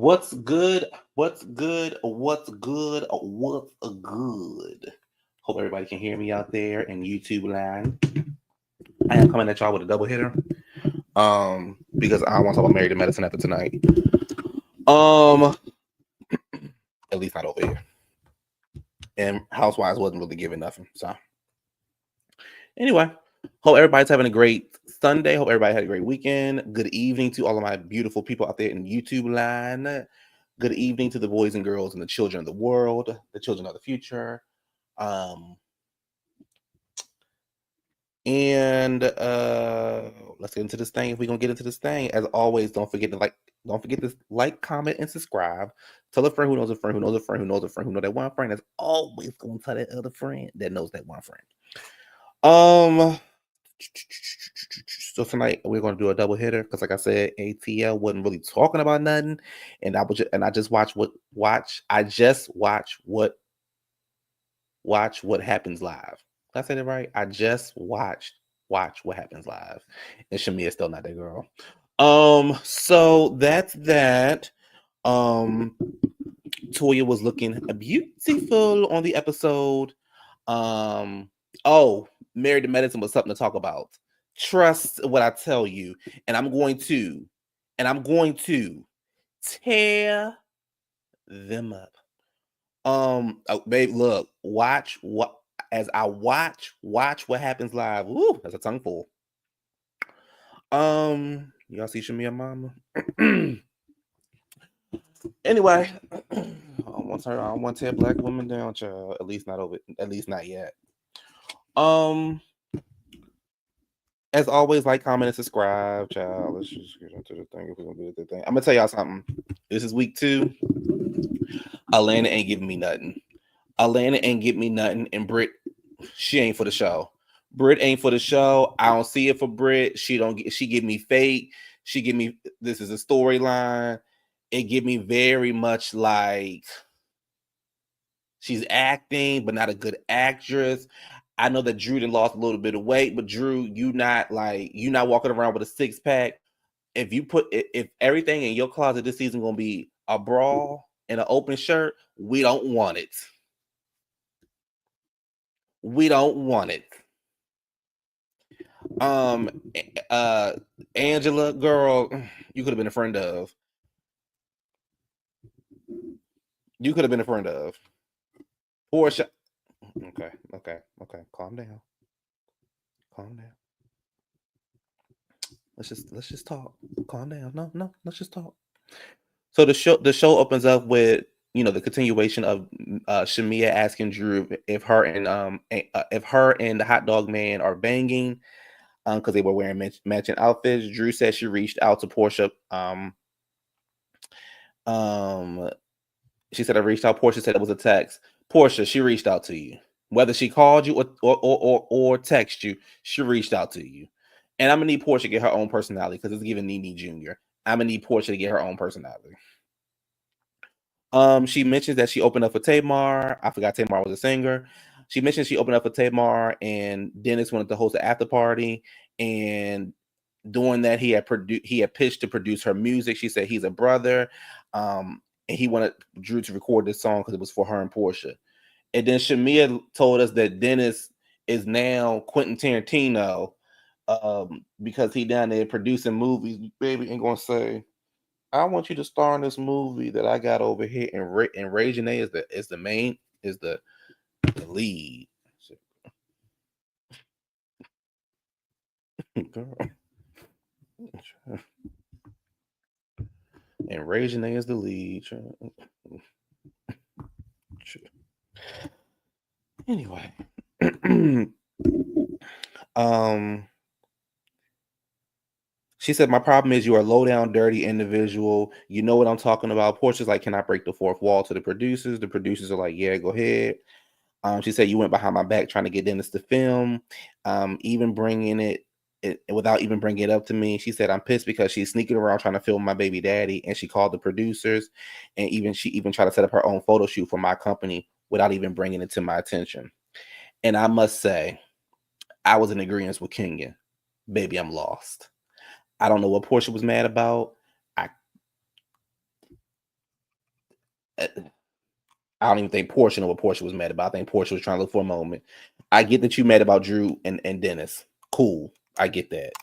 What's good? What's good? What's good? What's good? Hope everybody can hear me out there in YouTube land. I am coming at y'all with a double hitter. Because I want to talk about Married to Medicine after tonight. At least not over here. And Housewives wasn't really giving nothing. So anyway, hope everybody's having a great Sunday. Hope everybody had a great weekend. Good evening to all of my beautiful people out there in YouTube land. Good evening to the boys and girls and the children of the world, the children of the future. Let's get into this thing. If we're gonna get into this thing, as always, don't forget to like, comment, and subscribe. Tell a friend who knows a friend who knows a friend who knows a friend who knows that one friend that's always gonna tell that other friend that knows that one friend. So tonight we're gonna do a double hitter because, like I said, ATL wasn't really talking about nothing, and I just watch what happens live. Did I say that right? I just watch what happens live, and Shamea is still not that girl. So that's that. Toya was looking beautiful on the episode. Married to Medicine was something to talk about. Trust what I tell you, and I'm going to tear them up. Babe, look, watch what happens live. Woo, that's a tongue full. Y'all see Shamea mama? Anyway, I don't want to tear black women down, child. At least not yet. As always, like, comment, and subscribe, child. Let's just get into the thing. If we're gonna do the thing, I'm gonna tell y'all something. This is week 2. Atlanta ain't giving me nothing. And Brit, she ain't for the show. Brit ain't for the show. I don't see it for Brit. She give me fake. She give me, this is a storyline. It give me very much like she's acting, but not a good actress. I know that Drew done lost a little bit of weight, but Drew, you not walking around with a 6-pack. If everything in your closet this season gonna be a bra and an open shirt, we don't want it. We don't want it. Angela, girl, you could have been a friend of. Porsha. Okay. Calm down. Let's just talk. Calm down. No, let's just talk. So the show opens up with, the continuation of Shamea asking Drew if her and the hot dog man are banging, because they were wearing matching outfits. Drew said she reached out to Porsha. She said I reached out. Porsha said it was a text. Porsha, she reached out to you. Whether she called you or text you, she reached out to you. And I'm gonna need Porsha to get her own personality because it's giving Nene Jr. I'm gonna need Porsha to get her own personality. She mentions that she opened up for Tamar. I forgot Tamar was a singer. She mentioned she opened up for Tamar, and Dennis wanted to host an after party. And doing that, he had pitched to produce her music. She said he's a brother, and he wanted Drew to record this song because it was for her and Porsha. And then Shamea told us that Dennis is now Quentin Tarantino, because he down there producing movies. Baby ain't gonna say, I want you to star in this movie that I got over here, and Ray Janae is the lead. Girl. And Ray Janae is the lead. Anyway. She said, my problem is you are a low down, dirty individual. You know what I'm talking about. Porsha's like, can I break the fourth wall to the producers? The producers are like, yeah, go ahead. She said, you went behind my back trying to get Dennis to film, even bringing it without even bringing it up to me. She said, I'm pissed because she's sneaking around trying to film my baby daddy. And she called the producers, and she even tried to set up her own photo shoot for my company without even bringing it to my attention. And I must say, I was in agreement with Kenya. Baby, I'm lost. I don't know what Porsha was mad about. I don't even think Porsha knew what Porsha was mad about. I think Porsha was trying to look for a moment. I get that you mad about Drew and Dennis. Cool. I get that.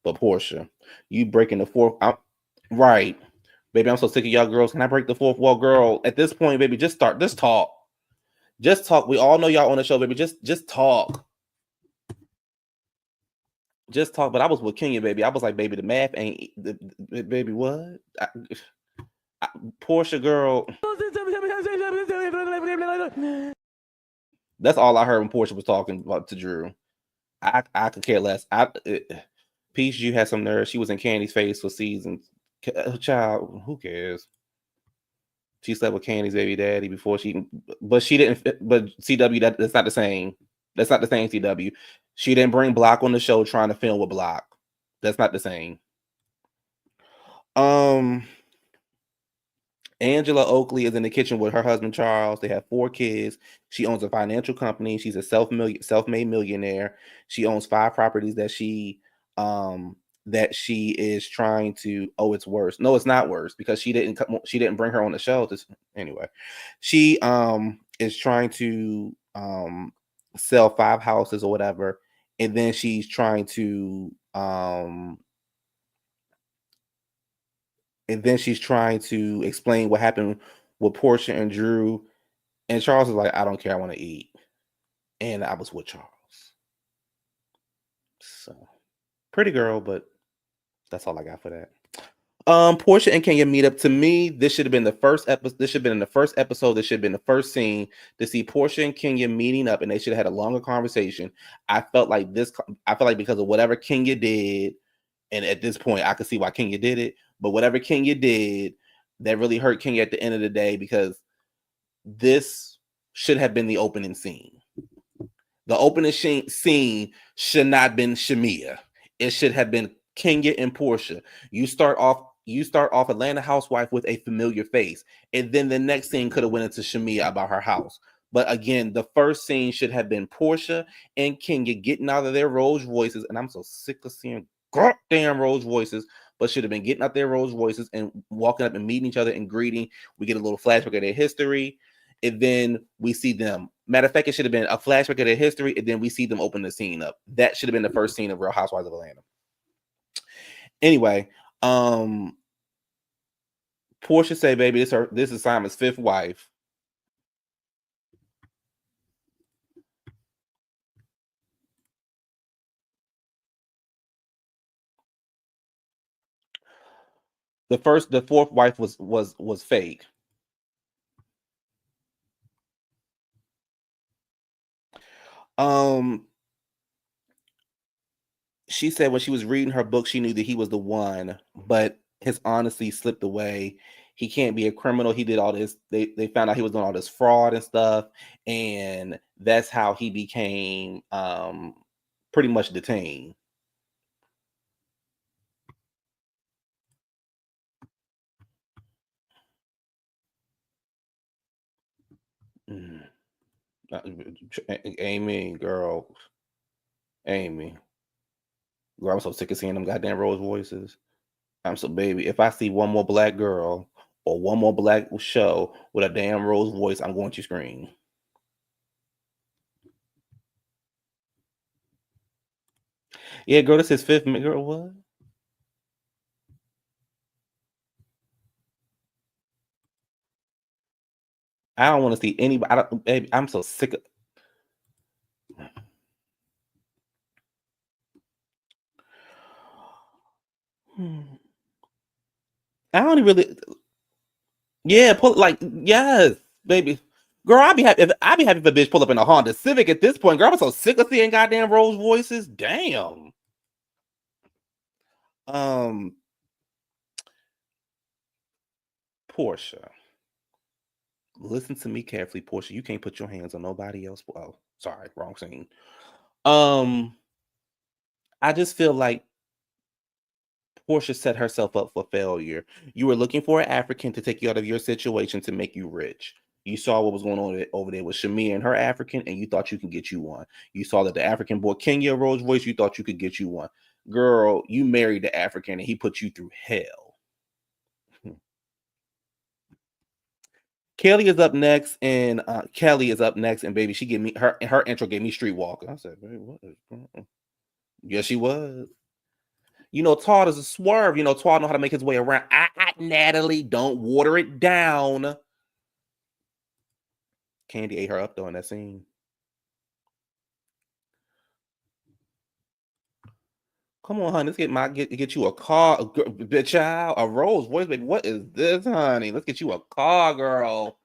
But Porsha, you breaking the fourth. Right. Baby, I'm so sick of y'all girls. Can I break the fourth wall, girl? At this point, baby, just start. Just talk. Just talk. We all know y'all on the show, baby. Just talk. Just talk. But I was with Kenya, baby. I was like, baby, the math ain't. Baby, what? Porsha, girl. That's all I heard when Porsha was talking about to Drew. I could care less. Peach, you had some nerve. She was in Candy's face for seasons. Child, who cares? She slept with Candy's baby daddy before but she didn't. But CW, that's not the same. That's not the same. CW. She didn't bring Block on the show trying to film with Block. That's not the same. Angela Oakley is in the kitchen with her husband Charles. They have 4 kids. She owns a financial company. She's a self-made millionaire. She owns 5 properties that she is trying to. Oh, it's worse. No, it's not worse because she didn't bring her on the show. Anyway, she is trying to sell 5 houses or whatever, and then she's trying to explain what happened with Porsha and Drew. And Charles is like, I don't care. I want to eat. And I was with Charles. So, pretty girl, but that's all I got for that. Porsha and Kenya meet up. To me, this should have been the first episode. This should have been in the first episode. This should have been the first scene to see Porsha and Kenya meeting up, and they should have had a longer conversation. I felt like because of whatever Kenya did, and at this point, I could see why Kenya did it. But whatever Kenya did, that really hurt Kenya at the end of the day, because this should have been the opening scene. The opening scene should not have been Shamea. It should have been Kenya and Porsha. You start off Atlanta housewife with a familiar face, and then the next scene could have went into Shamea about her house. But again, the first scene should have been Porsha and Kenya getting out of their Rolls Royces, and I'm so sick of seeing goddamn Rolls Royces, but should have been getting out their Rolls Royces and walking up and meeting each other and greeting. We get a little flashback of their history, and then we see them. Matter of fact, it should have been a flashback of their history, and then we see them open the scene up. That should have been the first scene of Real Housewives of Atlanta. Anyway, Porsha say, baby, this is Simon's 5th wife. The 4th wife was fake. She said when she was reading her book, she knew that he was the one, but his honesty slipped away. He can't be a criminal. He did all this. They found out he was doing all this fraud and stuff, and that's how he became pretty much detained. Amy, girl. Amy. Girl, I'm so sick of seeing them goddamn Rolls Royces. I'm so, baby, if I see one more black girl or one more black show with a damn Rolls Royce, I'm going to scream. Yeah, girl, this is 5th. Girl, what? I don't want to see anybody. Baby, I'm so sick of. I don't really. Yeah, yes, baby. Girl, I'd be happy if a bitch pull up in a Honda Civic at this point. Girl, I'm so sick of seeing goddamn Rolls Royces. Damn. Porsha. Listen to me carefully, Porsha. You can't put your hands on nobody else. Oh, sorry, wrong scene. I just feel like Porsha set herself up for failure. You were looking for an African to take you out of your situation to make you rich. You saw what was going on over there with Shamea and her African, and you thought you could get you one. You saw that the African bought Kenya a Rolls Royce. You thought you could get you one. Girl, you married the African, and he put you through hell. Kelly is up next, and baby, she gave me her intro gave me Streetwalker. I said, baby, what is going on? Yes, she was. Todd is a swerve. Todd know how to make his way around. Natalie, don't water it down. Candy ate her up though in that scene. Come on, honey. Let's get you a car, bitch, child, a Rolls Royce, baby. What is this, honey? Let's get you a car, girl.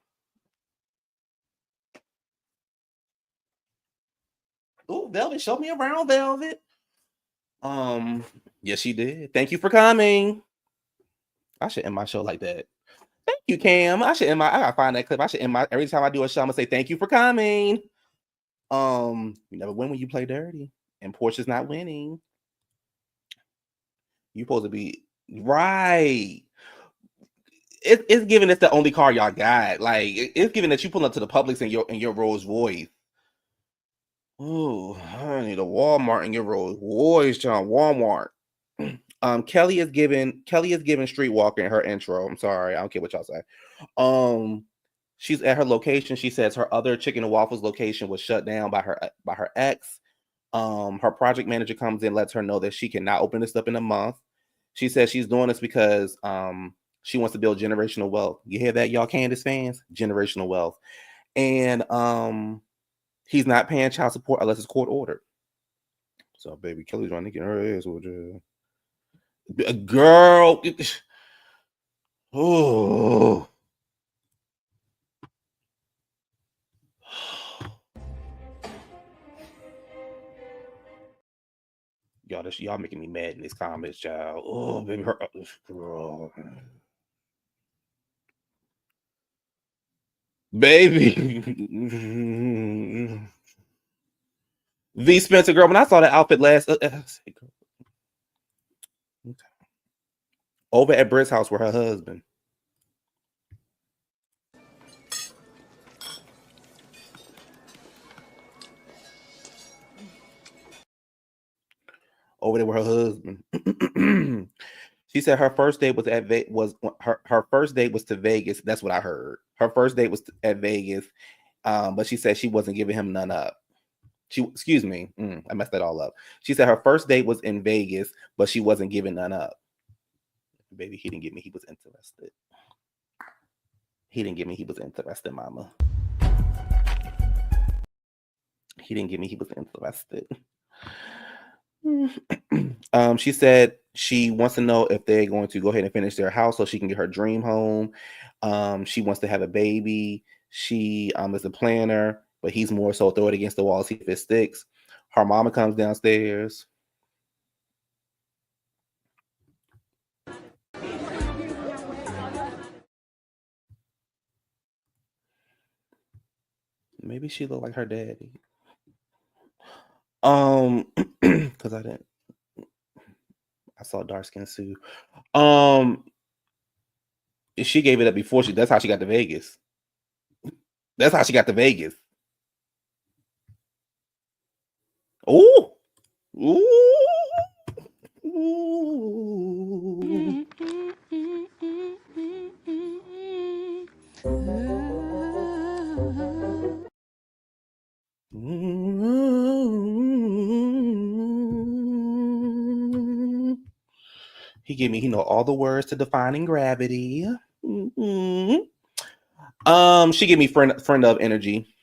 Oh, Velvet, show me around, Velvet. Yes, she did. Thank you for coming. I should end my show like that. Thank you, Cam. I gotta find that clip. I should end my every time I do a show, I'm gonna say thank you for coming. You never win when you play dirty, and Porsha's not winning. You supposed to be right. It's given it's the only car y'all got. Like it's given that you pull up to the Publix in your Rolls Royce. Oh, I need a Walmart in your Rolls Royce, John. Walmart. Kelly is giving Streetwalker in her intro. I'm sorry, I don't care what y'all say. She's at her location. She says her other chicken and waffles location was shut down by her ex. Her project manager comes in, lets her know that she cannot open this up in a month. She says she's doing this because she wants to build generational wealth. You hear that, y'all, Candace fans? Generational wealth. And he's not paying child support unless it's court ordered. So, baby, Kelly's trying to get her ass with you. A girl. Oh. Y'all making me mad in these comments, child. Oh, baby, her girl. Baby. V Spencer, girl, when I saw that outfit last over at Brit's house with her husband. Over there with her husband. She said her first date was her first date was to Vegas. That's what I heard. Her first date was at Vegas, but she said she wasn't giving him none up. Excuse me, I messed that all up. She said her first date was in Vegas, but she wasn't giving none up. Baby, he didn't give me he was interested. He didn't give me he was interested, mama. He didn't give me he was interested. She said she wants to know if they're going to go ahead and finish their house so she can get her dream home. She wants to have a baby. She is a planner, but he's more so throw it against the wall, see if it sticks. Her mama comes downstairs. Maybe she looked like her daddy. Because I saw dark skin Sue. She gave it up before that's how she got to Vegas. That's how she got to Vegas. Ooh. Ooh. Ooh. He know all the words to defining gravity. She gave me friend of energy.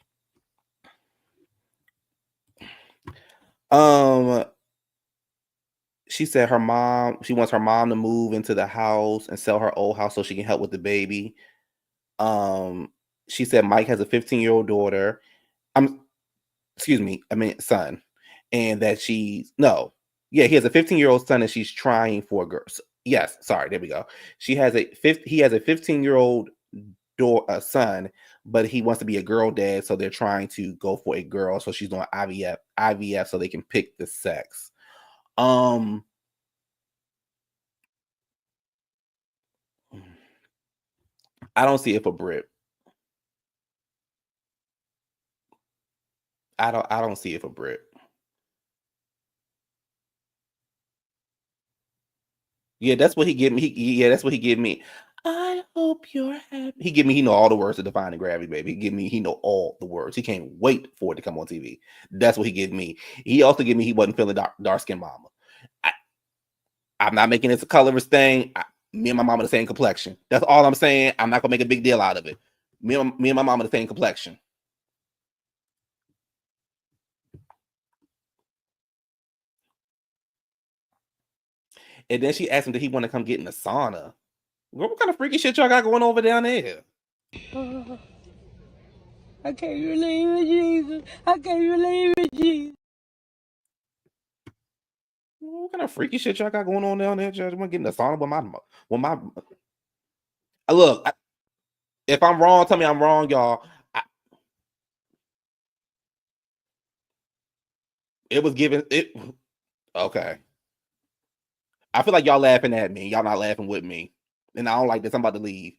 She said she wants her mom to move into the house and sell her old house so she can help with the baby. She said Mike has a 15-year-old daughter. Son. And that he has a 15-year-old son and she's trying for a girl. Yes, sorry, there we go. He has a 15-year-old son, but he wants to be a girl dad, so they're trying to go for a girl. So she's doing IVF so they can pick the sex. I don't see it for Brit. I don't see it for Brit. Yeah, that's what he gave me. That's what he gave me. I hope you're happy. He know all the words to Define Gravity, baby. He know all the words. He can't wait for it to come on TV. That's what he give me. He also give me he wasn't feeling dark skin mama. I'm not making this a colorist thing. Me and my mama the same complexion. That's all I'm saying. I'm not gonna make a big deal out of it. Me and my mama the same complexion. And then she asked him, did he want to come get in the sauna? What kind of freaky shit y'all got going over down there? I can't believe it, Jesus. I can't believe it, Jesus. What kind of freaky shit y'all got going on down there? Judge, want to get in the sauna with my. Look, if I'm wrong, tell me I'm wrong, y'all. It was given it. Okay. I feel like y'all laughing at me. Y'all not laughing with me, and I don't like this. I'm about to leave.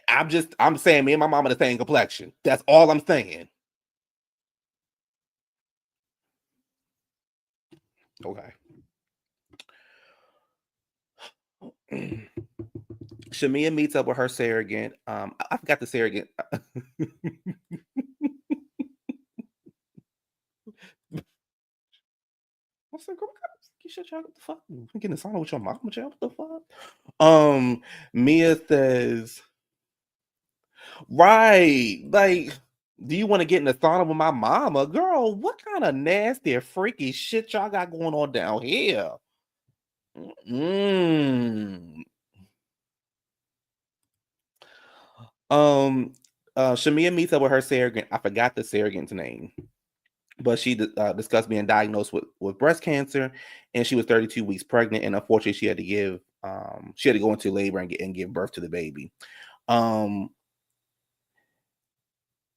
I'm saying me and my mama the same complexion. That's all I'm saying. Okay. Shamea meets up with her surrogate. I forgot the surrogate. I said, girl, you shut y'all. What the fuck? I'm getting a sauna with your mama, child. What the fuck? Mia says, right, like, do you want to get in the sauna with my mama? Girl, what kind of nasty, freaky shit y'all got going on down here? Shamea meets up with her surrogate. I forgot the surrogate's name, but she discussed being diagnosed with breast cancer, and she was 32 weeks pregnant, and unfortunately, she had to go into labor and give birth to the baby.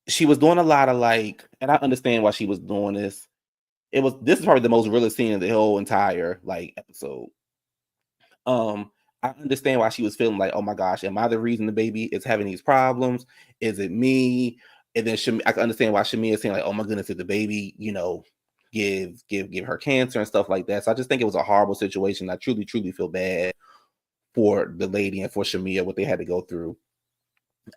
She was doing a lot of and I understand why she was doing this. This is probably the most realist scene of the whole entire episode. I understand why she was feeling like, oh my gosh, am I the reason the baby is having these problems? Is it me? And then I can understand why Shamea is saying like, oh my goodness, if the baby, give her cancer and stuff like that. So I just think it was a horrible situation. I truly, truly feel bad for the lady and for Shamea, what they had to go through.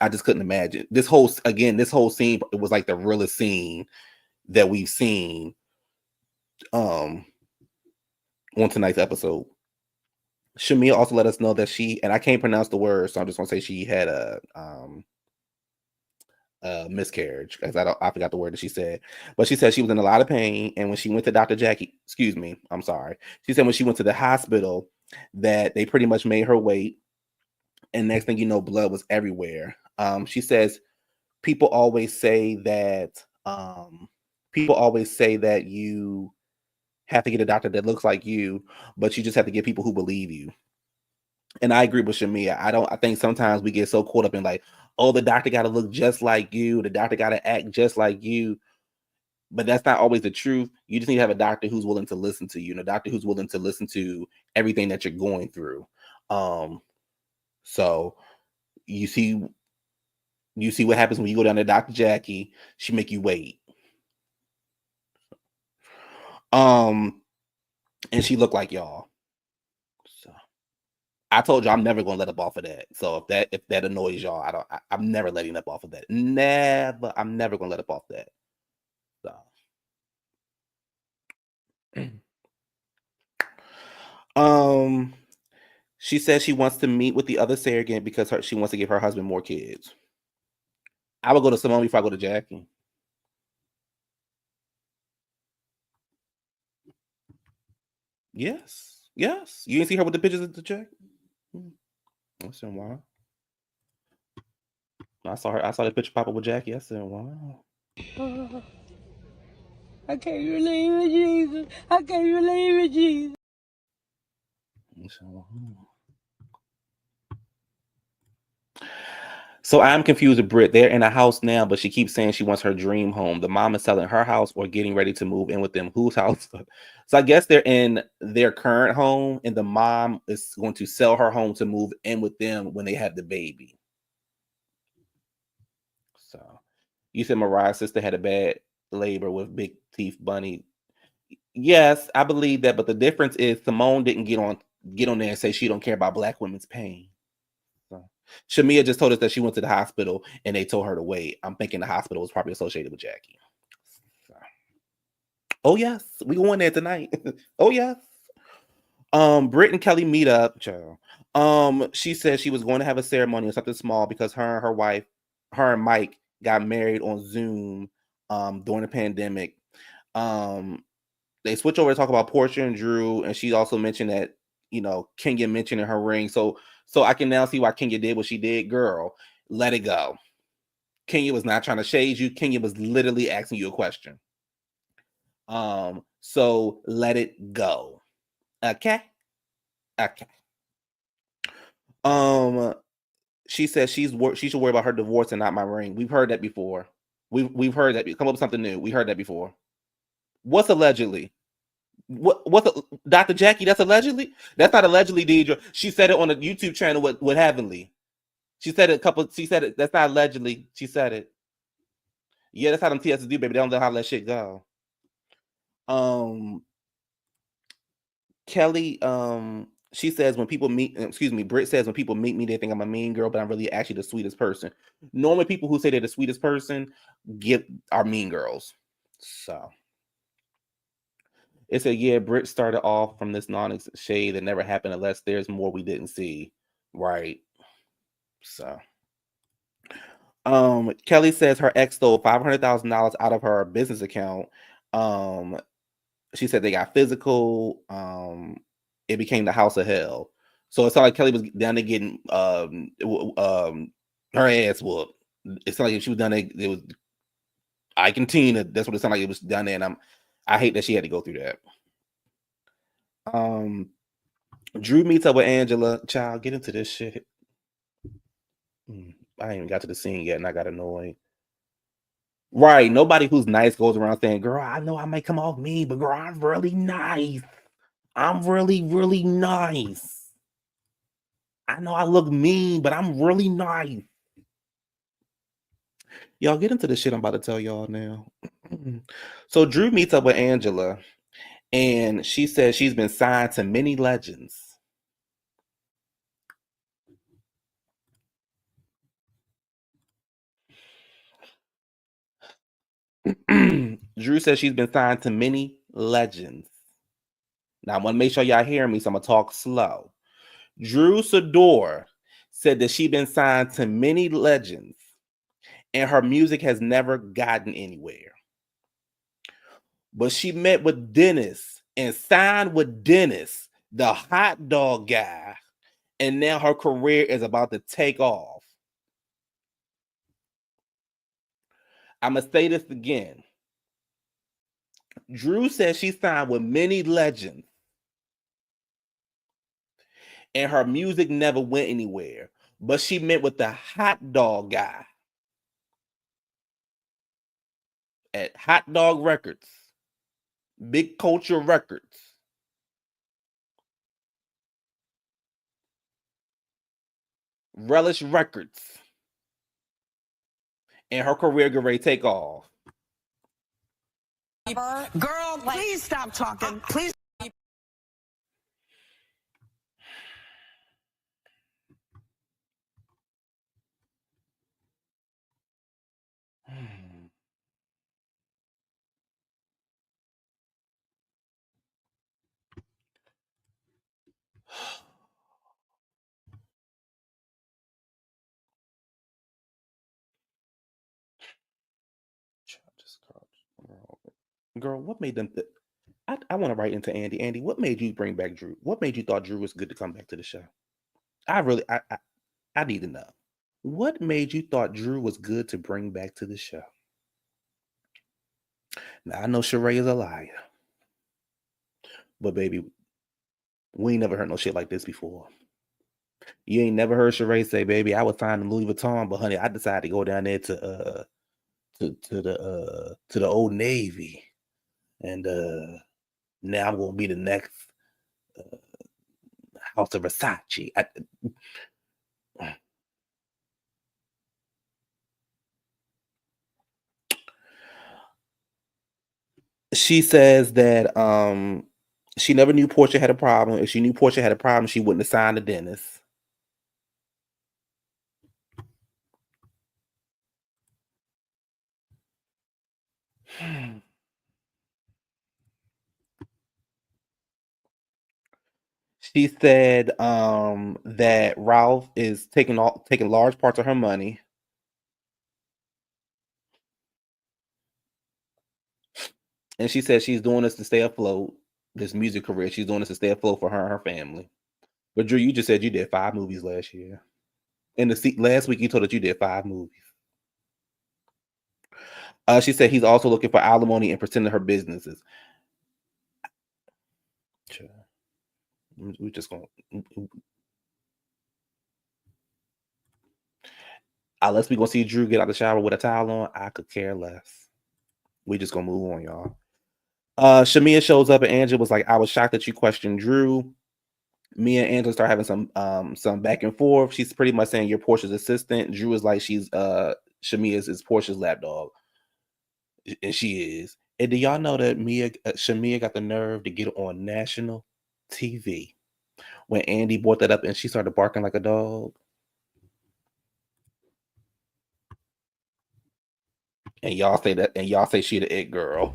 I just couldn't imagine this whole scene. It was like the realest scene that we've seen on tonight's episode. Shamea also let us know that and I can't pronounce the word, so I'm just gonna say she had a miscarriage, because I forgot the word that she said, but she said she was in a lot of pain, and when she went to Dr. Jackie, excuse me, I'm sorry, she said when she went to the hospital that they pretty much made her wait, and next thing you know, blood was everywhere. She says people always say that you have to get a doctor that looks like you, but you just have to get people who believe you. And I agree with Shamea. I think sometimes we get so caught up in like, oh, the doctor got to look just like you. The doctor got to act just like you. But that's not always the truth. You just need to have a doctor who's willing to listen to you, and a doctor who's willing to listen to everything that you're going through. So you see what happens when you go down to Dr. Jackie. She make you wait. And she looked like y'all. So I told you I'm never gonna let up off of that. So if that annoys y'all, I'm never letting up off of that. Never. I'm never gonna let up off that. So she says she wants to meet with the other surrogate because she wants to give her husband more kids. I will go to Simone before I go to Jackie. Yes. You didn't see her with the pictures of the check? I said, wow. I saw the picture pop up with Jackie. I said, wow. I can't believe it, Jesus. I can't believe it, Jesus. I said, wow. So I'm confused with Brit. They're in a house now, but she keeps saying she wants her dream home. The mom is selling her house or getting ready to move in with them. Whose house? So I guess they're in their current home, and the mom is going to sell her home to move in with them when they have the baby. So you said Mariah's sister had a bad labor with big teeth bunny. Yes, I believe that, but the difference is Simone didn't get on there and say she don't care about Black women's pain. Shamea just told us that she went to the hospital and they told her to wait. I'm thinking the hospital was probably associated with Jackie. Oh yes, we going there tonight. Oh yes. Brit and Kelli meet up, child. She said she was going to have a ceremony or something small because her and her wife, her and Mike got married on Zoom during the pandemic. They switch over to talk about Porsha and Drew, and she also mentioned that, you know, Kenya mentioned in her ring. So I can now see why Kenya did what she did. Girl, let it go. Kenya was not trying to shade you. Kenya was literally asking you a question. So let it go. Okay. She says she should worry about her divorce and not my ring. We've heard that before. We've heard that. Come up with something new. We heard that before. What's allegedly? What's Dr. Jackie? That's allegedly. That's not allegedly, Deidre. She said it on a YouTube channel with Heavenly. She said it a couple. She said it. That's not allegedly. She said it. Yeah, that's how them TSs do, baby. They don't know how to let shit go. Kelli, she says when people meet, Brit says when people meet me, they think I'm a mean girl, but I'm really actually the sweetest person. Normally, people who say they're the sweetest person are mean girls. So it said, yeah, Brit started off from this shade that never happened unless there's more we didn't see. Right. So Kelli says her ex stole $500,000 out of her business account. She said they got physical. It became the house of hell. So it's not like Kelli was down there getting her ass whooped. It's not like she was done there. It was Ike and Tina. That's what it sounded like. It was done there, and I hate that she had to go through that. Drew meets up with Angela. Child, get into this shit. I ain't even got to the scene yet, and I got annoyed. Right. Nobody who's nice goes around saying, girl, I know I might come off mean, but girl, I'm really nice. I'm really, really nice. I know I look mean, but I'm really nice. Y'all get into the shit I'm about to tell y'all now. So Drew meets up with Angela, and she says she's been signed to many legends. Drew says she's been signed to many legends. Now, I want to make sure y'all hear me, so I'm going to talk slow. Drew Sidor said that she's been signed to many legends, and her music has never gotten anywhere. But she met with Dennis and signed with Dennis, the hot dog guy, and now her career is about to take off. I'm going to say this again. Drew says she signed with many legends, and her music never went anywhere. But she met with the hot dog guy at Hot Dog Records, Big Culture Records, Relish Records, and her career get ready to take off. Girl, please stop talking. Please. Girl, what made them? I want to write into Andy. Andy, what made you bring back Drew? What made you thought Drew was good to come back to the show? I need to know. What made you thought Drew was good to bring back to the show? Now I know Sheree is a liar, but baby, we ain't never heard no shit like this before. You ain't never heard Sheree say, "Baby, I was signed to Louis Vuitton, but honey, I decided to go down there to the Old Navy, and now I'm gonna be the next House of Versace." She says that she never knew Porsha had a problem. If she knew Porsha had a problem, she wouldn't have signed to Dennis. She said that Ralph is taking large parts of her money. And she said she's doing this to stay afloat, this music career. She's doing this to stay afloat for her and her family. But Drew, you just said you did 5 movies last year. And last week you told us you did 5 movies. She said he's also looking for alimony and percent of her businesses. We're just going unless we gonna see Drew get out the shower with a towel on, I could care less. We just gonna move on, y'all. Shamea shows up and Angela was like, I was shocked that you questioned Drew. Me and Angela start having some back and forth. She's pretty much saying you're Porsha's assistant. Drew is like she's Shamea's is Porsha's lapdog. And she is. And do y'all know that Shamea got the nerve to get on national TV when Andy brought that up and she started barking like a dog? And y'all say that, and y'all say she the it girl.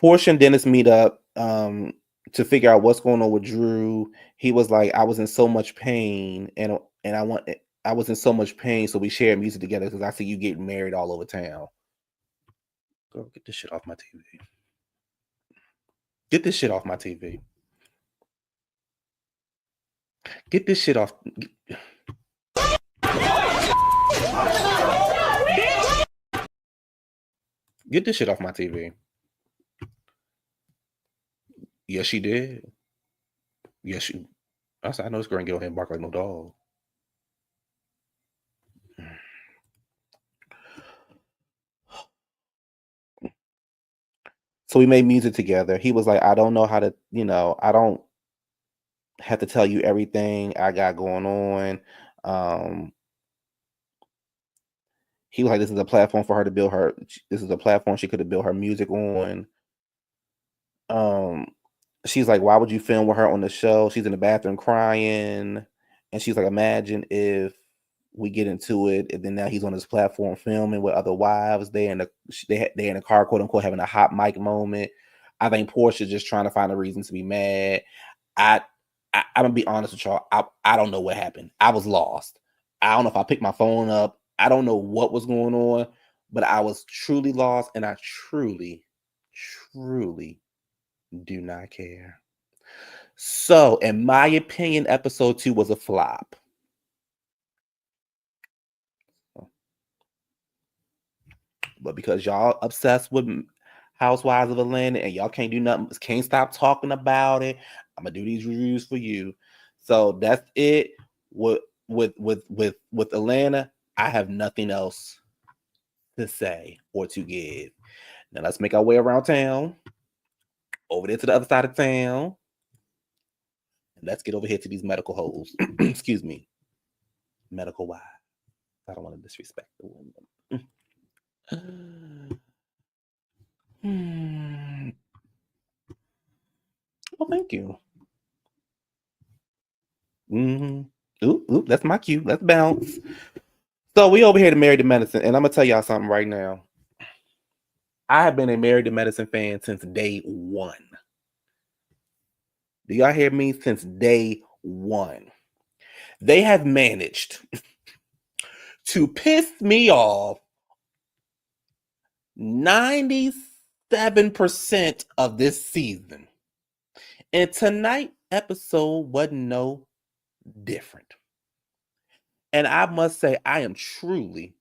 Porsha and Dennis meet up to figure out what's going on with Drew. He was like, I was in so much pain, and I was in so much pain, so we shared music together because I see you getting married all over town. Girl, get this shit off my TV. Get this shit off my TV. Get this shit off. Get this shit off my TV. Yes, she did. Yes, she. I know this girl can get on here and bark like no dog. So we made music together. He was like, I don't know how to, I don't have to tell you everything I got going on. He was like, this is a platform for her to build her. This is a platform she could have built her music on. She's like, why would you film with her on the show? She's in the bathroom crying. And she's like, imagine if we get into it, and then now he's on this platform filming with other wives. They're in the car, quote unquote, having a hot mic moment. I think Porsha's just trying to find a reason to be mad. I'm gonna be honest with y'all. I don't know what happened. I was lost. I don't know if I picked my phone up. I don't know what was going on, but I was truly lost, and I truly do not care. So, in my opinion, episode 2 was a flop. But because y'all obsessed with Housewives of Atlanta and y'all can't do nothing, can't stop talking about it, I'm gonna do these reviews for you. So that's it. With Atlanta, I have nothing else to say or to give. Now let's make our way around town, over there to the other side of town. And let's get over here to these medical holes. Excuse me. Medical wives. I don't want to disrespect the woman. Well, thank you. Oop, that's my cue. Let's bounce. So we over here to Married to Medicine, and I'm gonna tell y'all something right now. I have been a Married to Medicine fan since day one. Do y'all hear me? Since day one. They have managed to piss me off 97% of this season. And tonight's episode wasn't no different. And I must say, I am truly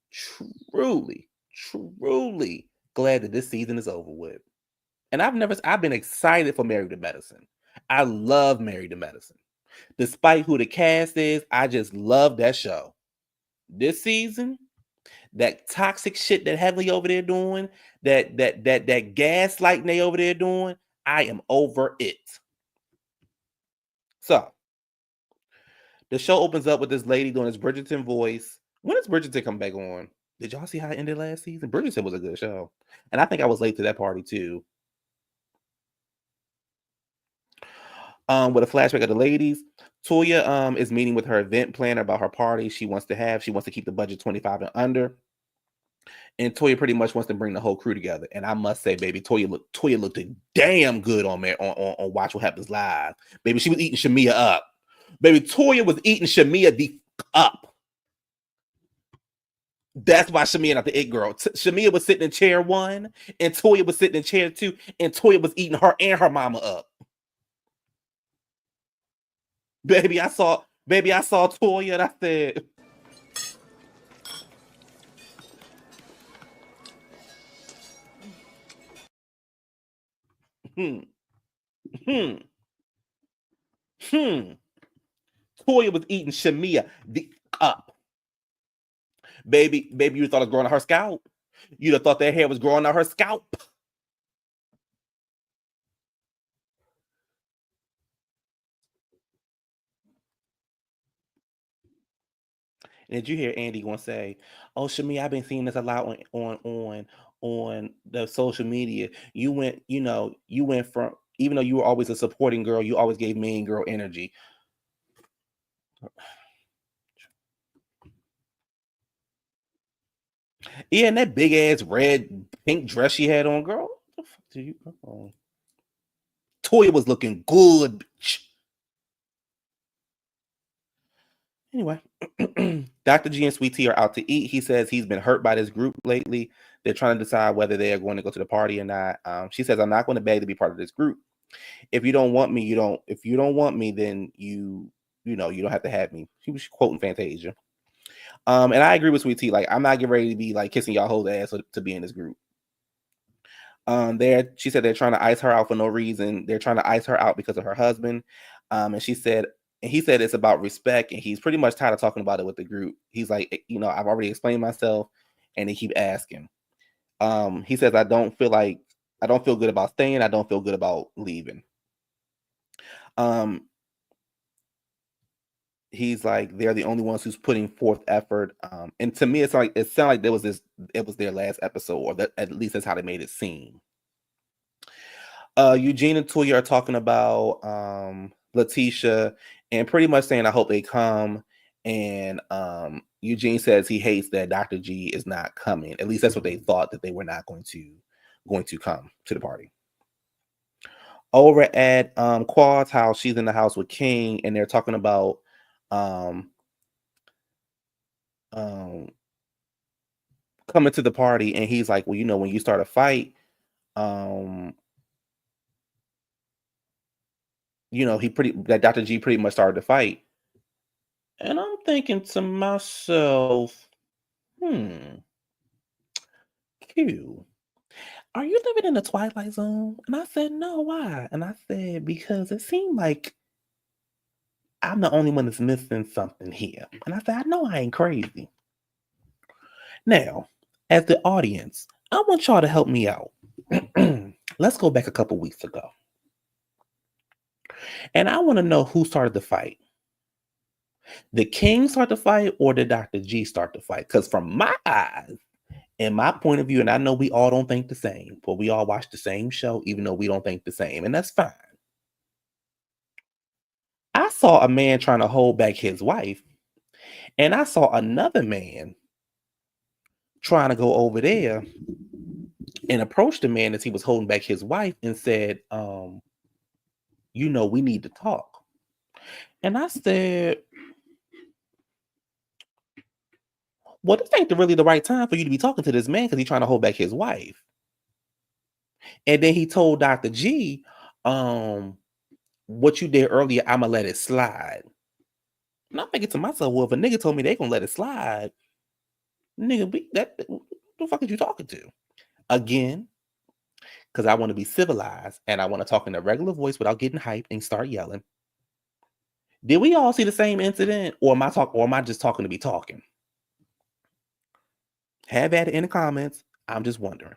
glad that this season is over with. And I've been excited for Married to Medicine. I love Married to Medicine. Despite who the cast is, I just love that show. This season, that toxic shit that Headley over there doing, that gaslighting they over there doing, I am over it. So, the show opens up with this lady doing this Georgiaton voice. When does Georgiaton come back on? Did y'all see how it ended last season? Georgiaton was a good show. And I think I was late to that party too. With a flashback of the ladies. Toya is meeting with her event planner about her party she wants to have. She wants to keep the budget 25 and under. And Toya pretty much wants to bring the whole crew together. And I must say, baby, Toya looked damn good on Watch What Happens Live. Baby, she was eating Shamea up. Baby, Toya was eating Shamea the up. That's why Shamea not the it girl. Shamea was sitting in chair 1, and Toya was sitting in chair 2, and Toya was eating her and her mama up. Baby, I saw Toya, and I said, Toya was eating Shamea the up. Baby, you thought it was growing on her scalp? You'd have thought that hair was growing on her scalp. And did you hear Andy gonna say, "Oh, Shamea, I've been seeing this a lot on the social media. You went from, even though you were always a supporting girl, you always gave main girl energy." Yeah, and that big ass red pink dress she had on, girl. What the fuck do you? Oh. Toya was looking good, bitch. Anyway, Dr. G and Sweet Tea are out to eat. He says he's been hurt by this group lately. They're trying to decide whether they are going to go to the party or not. She says, "I'm not going to beg to be part of this group. If you don't want me, you don't. If you don't want me, then you don't have to have me." She was quoting Fantasia. And I agree with Sweet Tea. Like, I'm not getting ready to be like kissing y'all whole ass to be in this group. She said they're trying to ice her out for no reason. They're trying to ice her out because of her husband. And he said it's about respect, and he's pretty much tired of talking about it with the group. He's like, I've already explained myself, and they keep asking. He says, I don't feel good about staying. I don't feel good about leaving. He's like, they're the only ones who's putting forth effort. And to me, it sounded like it was their last episode, or that at least that's how they made it seem. Eugene and Toya are talking about Letitia, and pretty much saying, I hope they come. And Eugene says he hates that Dr. G is not coming. At least that's what they thought, that they were not going to come to the party. Over at Quad's house, she's in the house with King, and they're talking about coming to the party. And he's like, well, when you start a fight, that Dr. G pretty much started the fight. And I'm thinking to myself, Q, are you living in the Twilight Zone? And I said, no, why? And I said, because it seemed like I'm the only one that's missing something here. And I said, I know I ain't crazy. Now, as the audience, I want y'all to help me out. Let's go back a couple weeks ago. And I want to know who started the fight. Did King start the fight, or did Dr. G start the fight? Because from my eyes, and my point of view, and I know we all don't think the same, but we all watch the same show, even though we don't think the same, and that's fine. I saw a man trying to hold back his wife, and I saw another man trying to go over there and approach the man as he was holding back his wife and said, we need to talk. And I said, well, this ain't really the right time for you to be talking to this man, because he's trying to hold back his wife. And then he told Dr. G, what you did earlier, I'ma let it slide. And I'm thinking to myself, well, if a nigga told me they gonna let it slide, nigga, what the fuck are you talking to? Again, because I want to be civilized and I want to talk in a regular voice without getting hyped and start yelling. Did we all see the same incident, or am I just talking to be talking? Have at it in the comments. I'm just wondering.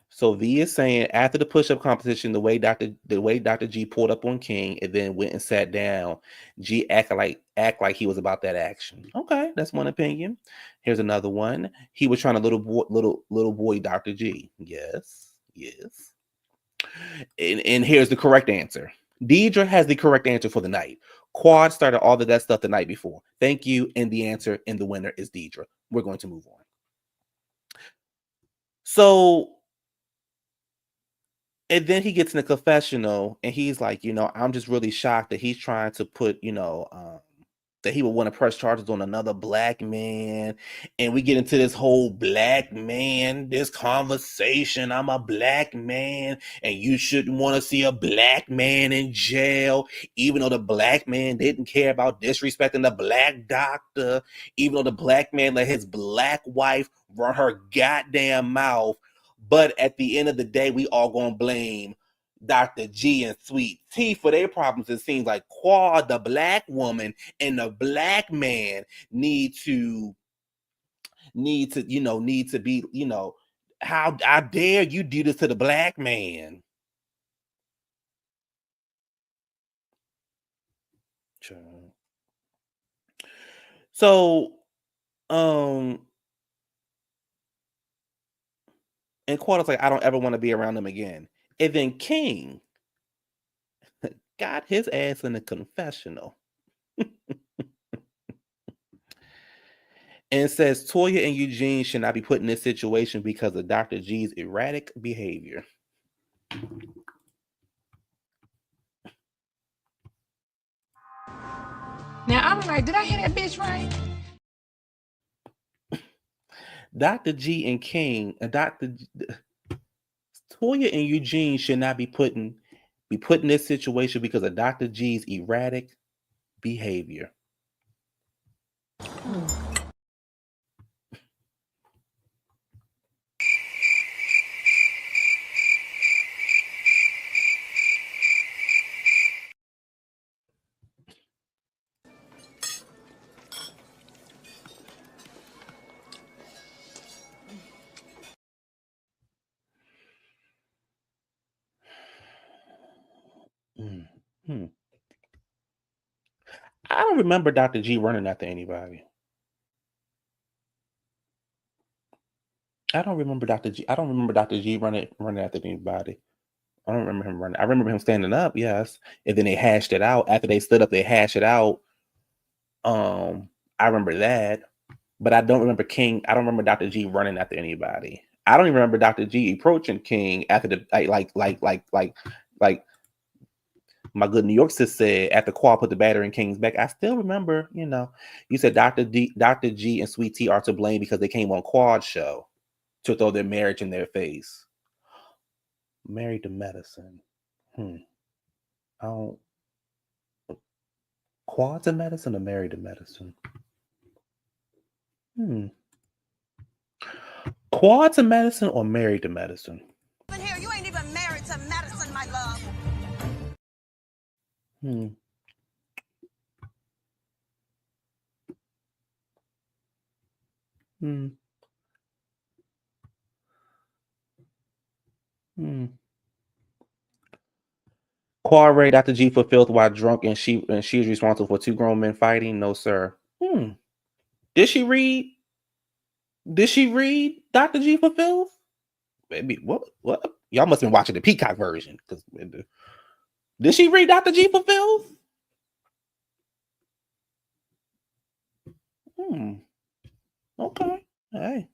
So V is saying, after the push-up competition, the way Dr. G pulled up on King and then went and sat down, G acted act like he was about that action. Okay, that's one opinion. Here's another one. He was trying to little boy Dr. G. Yes. And here's the correct answer. Deidre has the correct answer for the night. Quad started all of that stuff the night before. Thank you. And the answer and the winner is Deidre. We're going to move on. So, and then he gets in the confessional and he's like, I'm just really shocked that he's trying to put, that he would want to press charges on another black man. And we get into this whole black man, this conversation. I'm a black man and you shouldn't want to see a black man in jail, even though the black man didn't care about disrespecting the black doctor, even though the black man let his black wife run her goddamn mouth. But at the end of the day, we all gonna blame Dr. G and Sweet T for their problems. It seems like Quad, the black woman, and the black man need to be, how dare you do this to the black man? So, and Quad is like, I don't ever want to be around them again. And then King got his ass in the confessional and says Toya and Eugene should not be put in this situation because of Dr. G's erratic behavior. Now I'm like, did I hear that bitch right? Dr. G and King, Toya and Eugene should not be put in this situation because of Dr. G's erratic behavior. I don't remember Dr. G running after anybody. I don't remember Dr. G running after anybody. I don't remember him running. I remember him standing up, yes. And then they hashed it out. After they stood up, they hashed it out. I remember that. But I don't remember King. I don't remember Dr. G running after anybody. I don't even remember Dr. G approaching King after the like my good New York sis said after Quad put the battery in King's back. I still remember, you said Dr. G and Sweet T are to blame because they came on Quad's show to throw their marriage in their face. Married to medicine. Quad to medicine or married to medicine? Quad to medicine or married to medicine? Here, you ain't even married to medicine, my love. Quad rated Dr. G for filth while drunk and she is responsible for 2 grown men fighting? No, sir. Did she read Dr. G for filth? Maybe what? Y'all must have been watching the Peacock version. Did she read Dr. G for filth? Okay. Hey.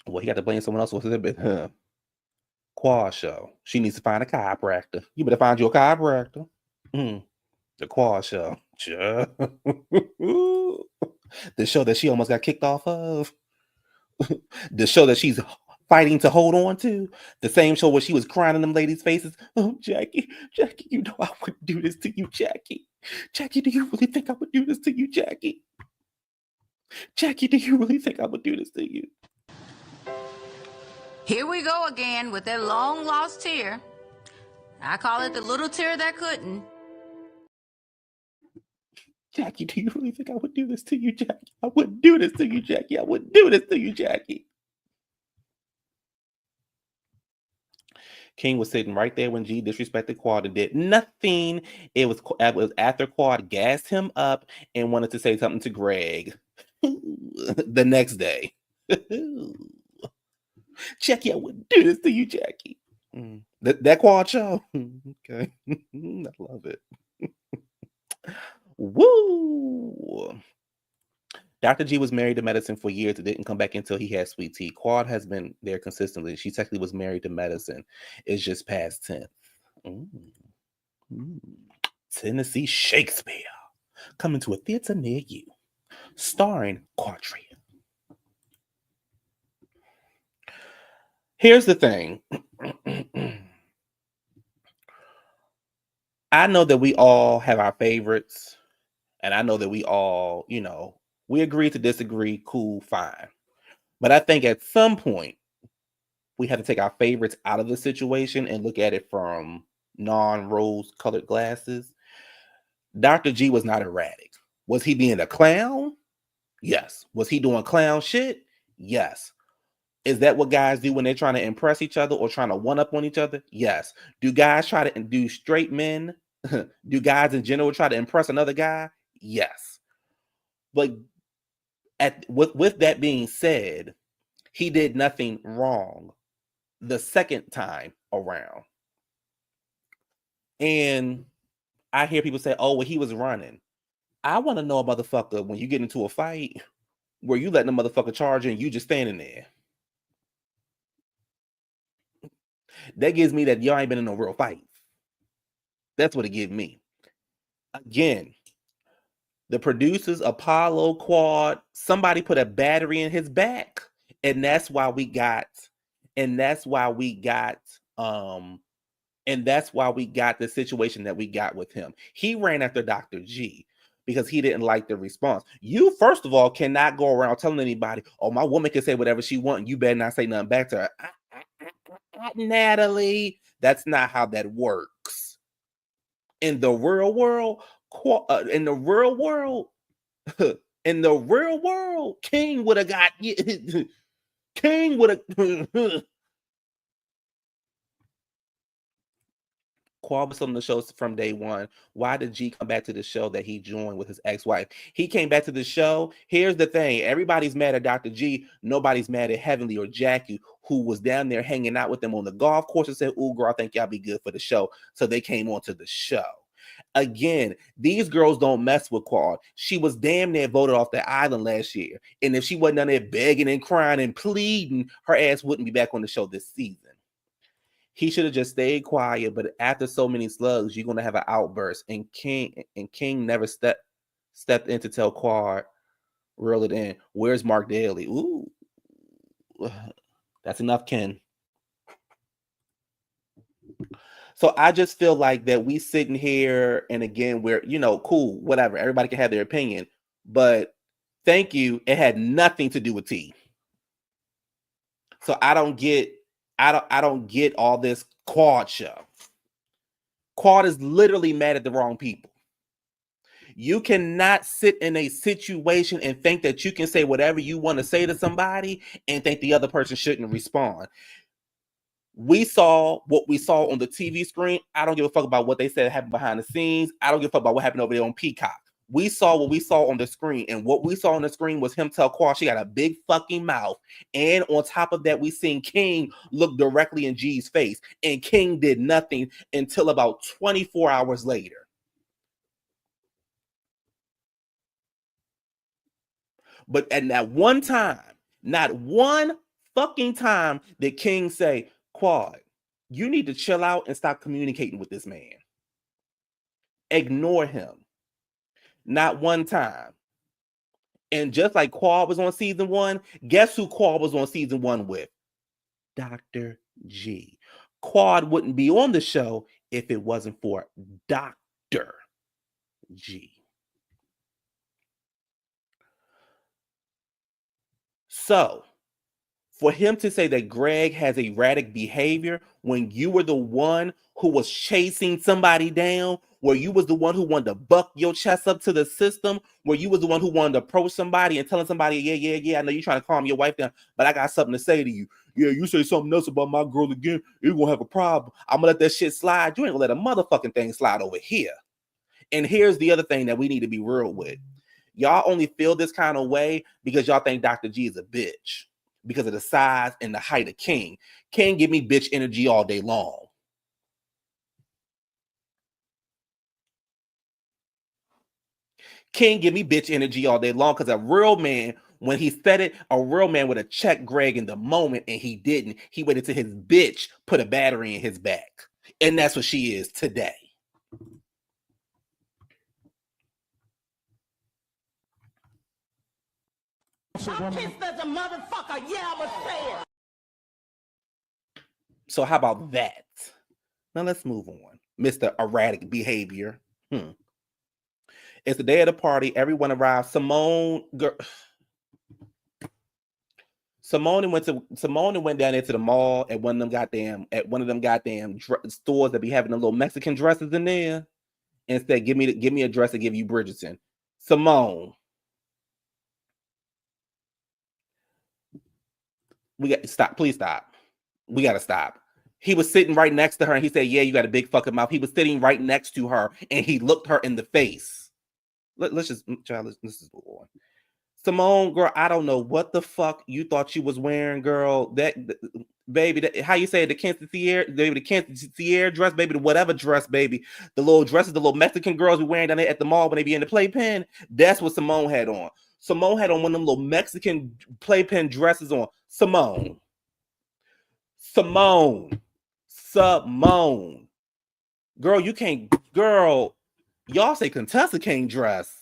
Well, he got to blame someone else. What's it? Quad show. She needs to find a chiropractor. You better find you a chiropractor. The Quad show. Sure. The show that she almost got kicked off of. The show that she's fighting to hold on to. The same show where she was crying in them ladies' faces. Oh, Jackie, you know I wouldn't do this to you, Jackie. Jackie, do you really think I would do this to you, Jackie? Jackie, do you really think I would do this to you? Here we go again with that long lost tear. I call it the little tear that couldn't. Jackie, do you really think I would do this to you, Jackie? I wouldn't do this to you, Jackie. I wouldn't do this to you, Jackie. King was sitting right there when G disrespected Quad and did nothing. It was after Quad gassed him up and wanted to say something to Greg the next day. Jackie, I wouldn't do this to you, Jackie. That Quad show. Okay. I love it. Woo! Dr. G was married to medicine for years and didn't come back until he had Sweet Tea. Quad has been there consistently. She technically was married to medicine. It's just past 10. Tennessee Shakespeare coming to a theater near you, starring Quadria. Here's the thing. I know that we all have our favorites, and I know that we all, we agree to disagree, cool, fine. But I think at some point, we have to take our favorites out of the situation and look at it from non-rose colored glasses. Dr. G was not erratic. Was he being a clown? Yes. Was he doing clown shit? Yes. Is that what guys do when they're trying to impress each other or trying to one up on each other? Yes. Do guys try to do straight men? Do guys in general try to impress another guy? Yes. But with that being said, he did nothing wrong the second time around. And I hear people say, oh, well, he was running. I want to know a motherfucker, when you get into a fight, where you letting the motherfucker charge and you just standing there. That gives me that y'all ain't been in no real fight. That's what it gives me. Again, the producers, Apollo, Quad, somebody put a battery in his back. And that's why we got the situation that we got with him. He ran after Dr. G because he didn't like the response. You, first of all, cannot go around telling anybody, oh, my woman can say whatever she wants. You better not say nothing back to her. Natalie, that's not how that works. In the real world, King would have got King would have Qual was on the show from day one. Why did G come back to the show that he joined with his ex-wife? He came back to the show. Here's the thing. Everybody's mad at Dr. G. Nobody's mad at Heavenly or Jackie, who was down there hanging out with them on the golf course and said, ooh, girl, I think y'all be good for the show. So they came onto the show. Again, these girls don't mess with Quad. She was damn near voted off the island last year. And if she wasn't down there begging and crying and pleading, her ass wouldn't be back on the show this season. He should have just stayed quiet, but after so many slugs, you're gonna have an outburst. And King never stepped in to tell Quad, reel it in. Where's Mark Daly? Ooh, that's enough, Ken. So I just feel like that we sitting here, and again, we're cool, whatever. Everybody can have their opinion, but thank you. It had nothing to do with T. So I don't get all this Quad show. Quad is literally mad at the wrong people. You cannot sit in a situation and think that you can say whatever you want to say to somebody and think the other person shouldn't respond. We saw what we saw on the TV screen. I don't give a fuck about what they said happened behind the scenes. I don't give a fuck about what happened over there on Peacock. We saw what we saw on the screen, and what we saw on the screen was him tell Quad she got a big fucking mouth. And on top of that, we seen King look directly in G's face, and King did nothing until about 24 hours later. But at that one time, not one fucking time did King say, Quad, you need to chill out and stop communicating with this man. Ignore him. Not one time. And just like Quad was on season 1, guess who Quad was on season 1 with? Dr. G. Quad wouldn't be on the show if it wasn't for Dr. G. So, For him to say that Greg has erratic behavior when you were the one who was chasing somebody down, where you was the one who wanted to buck your chest up to the system, where you was the one who wanted to approach somebody and telling somebody, yeah, I know you're trying to calm your wife down, but I got something to say to you. Yeah, you say something else about my girl again, you're gonna have a problem. I'm gonna let that shit slide. You ain't gonna let a motherfucking thing slide over here. And here's the other thing that we need to be real with. Y'all only feel this kind of way because y'all think Dr. G is a bitch because of the size and the height of King. King give me bitch energy all day long. King give me bitch energy all day long because a real man, when he said it, a real man would have checked Greg in the moment, and he didn't. He waited till his bitch put a battery in his back. And that's what she is today. I'm pissed as a motherfucker. Yeah, I'ma say it. So how about that? Now let's move on. Mr. Erratic Behavior. It's the day of the party. Everyone arrives. Simone went down into the mall at one of them goddamn stores that be having the little Mexican dresses in there, and said, "Give me a dress to give you, Bridgerton." Simone, we got to stop. Please stop. We got to stop. He was sitting right next to her, and he said, "Yeah, you got a big fucking mouth." He was sitting right next to her, and he looked her in the face. Let's just move on. Simone, girl, I don't know what the fuck you thought you was wearing, girl. Baby, how you say it, the Kansas Sierra dress, baby, the whatever dress, baby. The little dresses, the little Mexican girls be wearing down there at the mall when they be in the playpen. That's what Simone had on. Simone had on one of them little Mexican playpen dresses on. Simone. Girl, you can't, girl. Y'all say Contessa can't dress.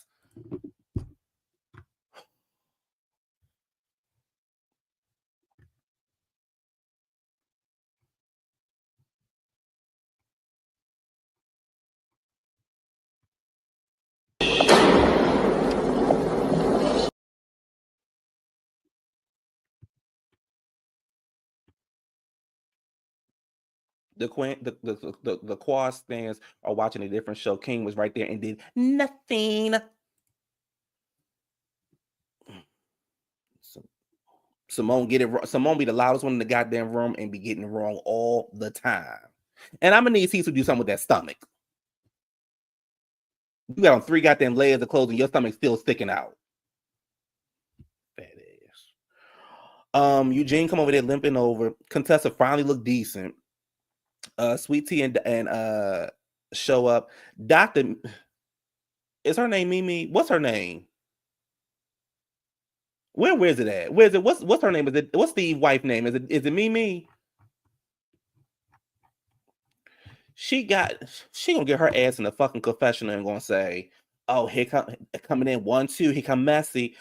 The quad stands are watching a different show. King was right there and did nothing. Simone get it wrong. Simone be the loudest one in the goddamn room and be getting it wrong all the time. And I'm gonna need Cecil to do something with that stomach. You got on 3 goddamn layers of clothes and your stomach's still sticking out. Fat ass. Eugene come over there limping over. Contessa finally looked decent. Sweet Tea and show up. Doctor, is her name Mimi? What's her name? Where's it at? Where's it? What's her name? What's Steve's wife's name? Is it Mimi? She gonna get her ass in the fucking confessional and gonna say, "Oh, here coming in 1, 2, he come messy."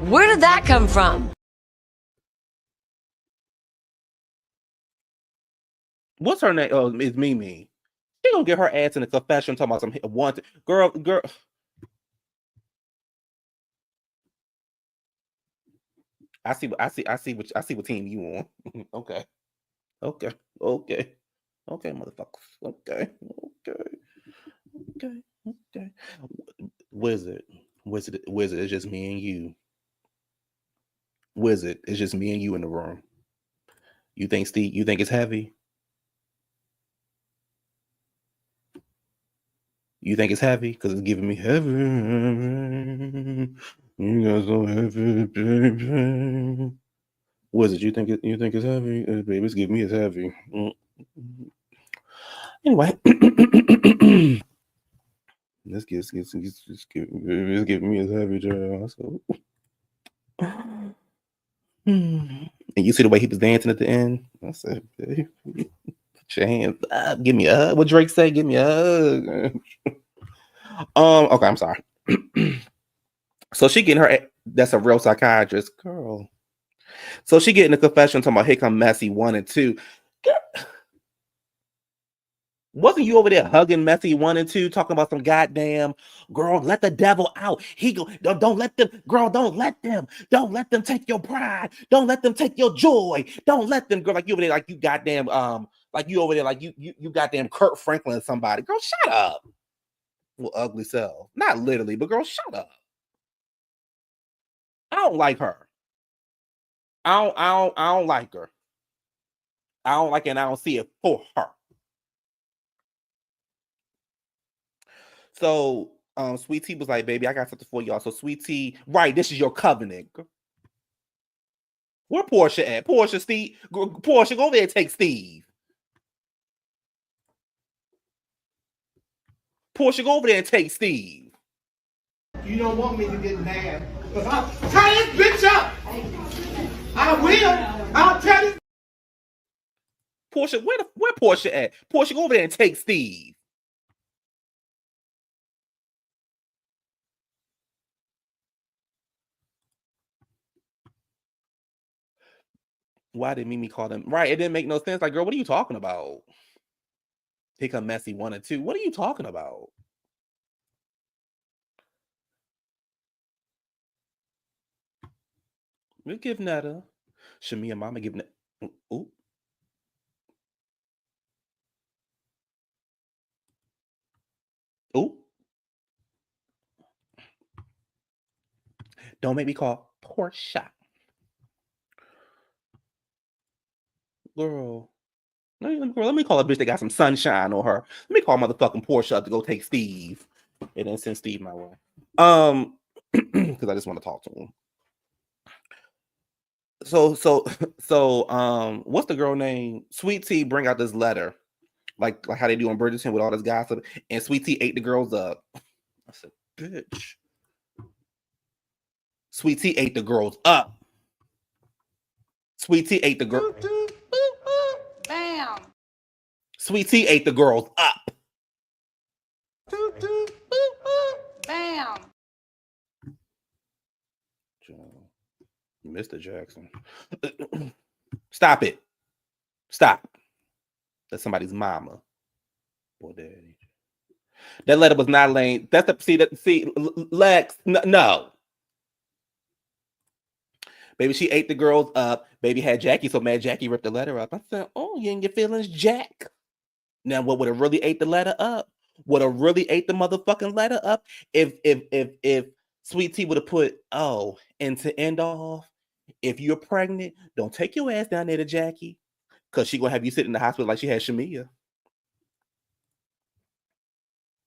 Where did that come from? What's her name? Oh, it's Mimi. She gonna get her ass in the confession talking about some one girl. I see what team you on. Okay, motherfuckers. Okay. Wizard, it's just me and you. Wizard, it's just me and you in the room. You think it's heavy? You think it's heavy? Because it's giving me heavy. You got so heavy, baby. Wizard, you think it's heavy? Baby, it's giving me it's heavy. Anyway. It's giving me a heavy job. So. And you see the way he was dancing at the end? I said, baby, put your hands up. Give me a hug. What Drake say? Give me a hug. Okay, I'm sorry. So she getting her, that's a real psychiatrist, girl. So she getting a confession talking about here come Messy 1 and 2. Wasn't you over there hugging Messy 1 and 2, talking about some goddamn girl? Let the devil out. He go. Don't let them. Girl, don't let them. Don't let them take your pride. Don't let them take your joy. Don't let them. Girl, like you over there, like you goddamn like you over there, like you goddamn Kurt Franklin or somebody. Girl, shut up. Well, ugly self. Not literally, but girl, shut up. I don't like her. I don't like her. I don't like it, and I don't see it for her. So Sweet Tea was like, baby, I got something for y'all. So Sweet Tea, right, this is your covenant. Where Porsha at? Porsha, Steve. Porsha, go over there and take Steve. Porsha, go over there and take Steve. You don't want me to get mad, because I'll tie this bitch up. I will. I'll tell you. Porsha, where Porsha at? Porsha, go over there and take Steve. Why did Mimi call them? Right, it didn't make no sense. Like, girl, what are you talking about? Here come Messy 1 and 2. What are you talking about? We'll give Netta. Shamea mama give Netta. Ooh. Ooh. Don't make me call Porsha. Girl. Let me call a bitch that got some sunshine on her. Let me call motherfucking Porsha up to go take Steve. And then send Steve my way. Because I just want to talk to him. So, what's the girl name? Sweet Tea bring out this letter. Like how they do on Bridgerton with all this gossip. And Sweet Tea ate the girls up. I said, bitch. Sweet Tea ate the girls up. Sweet Tea ate the girl. Bam. Sweet Tea ate the girls up. Bam. Mr. Jackson. Stop it. Stop. That's somebody's mama or daddy. That letter was not laying. That's the see Lex. No. Baby, she ate the girls up. Baby had Jackie so mad Jackie ripped the letter up. I said, oh, you ain't get feelings, Jack. Now, what would have really ate the letter up? Would have really ate the motherfucking letter up if Sweet Tea would have put, oh, and to end off, if you're pregnant, don't take your ass down there to Jackie, because she gonna have you sit in the hospital like she had Shamea.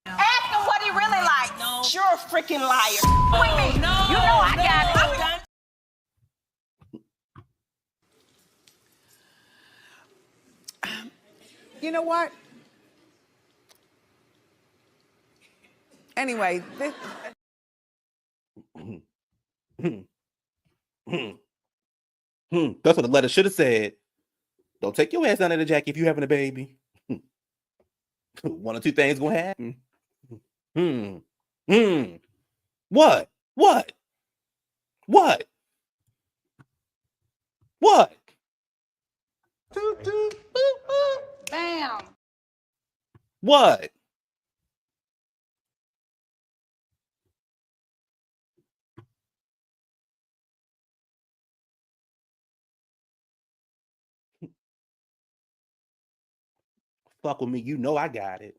Ask him what he really likes. No. You're a freaking liar. With me. No, you know I got it. You know what? Anyway, That's what the letter should have said. Don't take your ass down there to Jackie if you're having a baby. One or two things gonna happen. What? What? What? What? Bam. What? Fuck with me, you know I got it.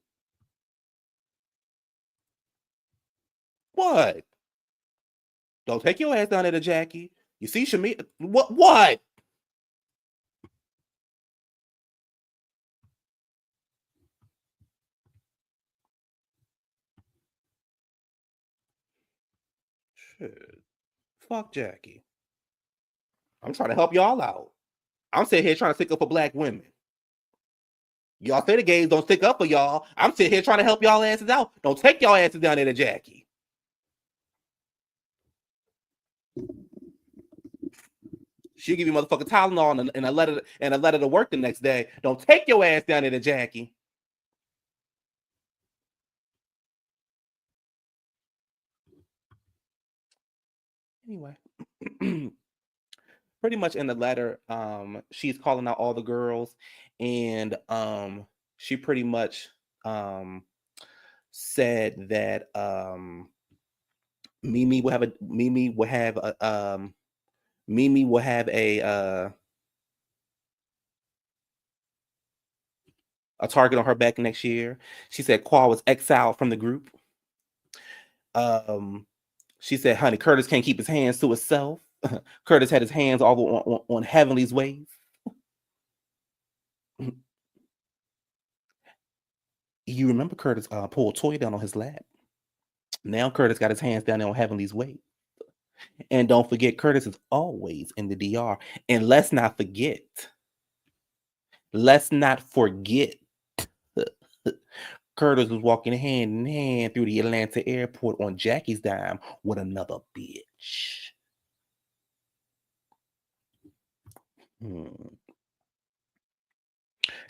What? Don't take your ass down there to Jackie. You see Shamea? What? Shit. Fuck Jackie. I'm trying to help y'all out. I'm sitting here trying to stick up for black women. Y'all say the gays don't stick up for y'all. I'm sitting here trying to help y'all asses out. Don't take y'all asses down there to Jackie. She'll give you motherfucking Tylenol and a letter to work the next day. Don't take your ass down there to Jackie. Anyway. Pretty much in the letter, she's calling out all the girls, and she pretty much said that Mimi will have a target on her back next year. She said Qua was exiled from the group. She said, honey, Curtis can't keep his hands to himself. Curtis had his hands all on Heavenly's ways. You remember Curtis pulled Toya down on his lap. Now Curtis got his hands down there on Heavenly's ways. And don't forget, Curtis is always in the DR. And let's not forget, Curtis was walking hand in hand through the Atlanta airport on Jackie's dime with another bitch.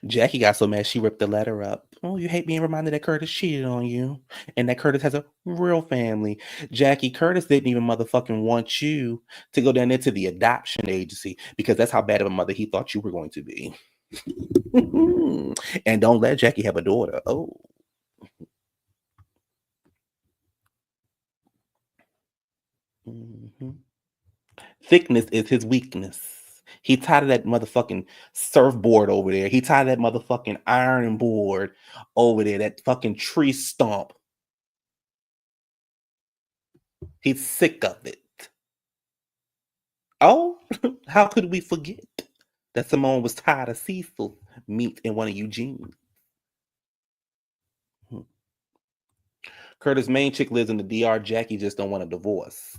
Jackie got so mad she ripped the letter up. Oh, you hate being reminded that Curtis cheated on you and that Curtis has a real family. Jackie, Curtis didn't even motherfucking want you to go down there to the adoption agency because that's how bad of a mother he thought you were going to be. And don't let Jackie have a daughter. Oh. Thickness is his weakness. He tied of that motherfucking surfboard over there. He tied that motherfucking iron board over there, that fucking tree stump. He's sick of it. Oh, how could we forget that Simone was tired of Cecil meat in one of Eugene? Curtis' main chick lives in the DR. Jackie just don't want a divorce.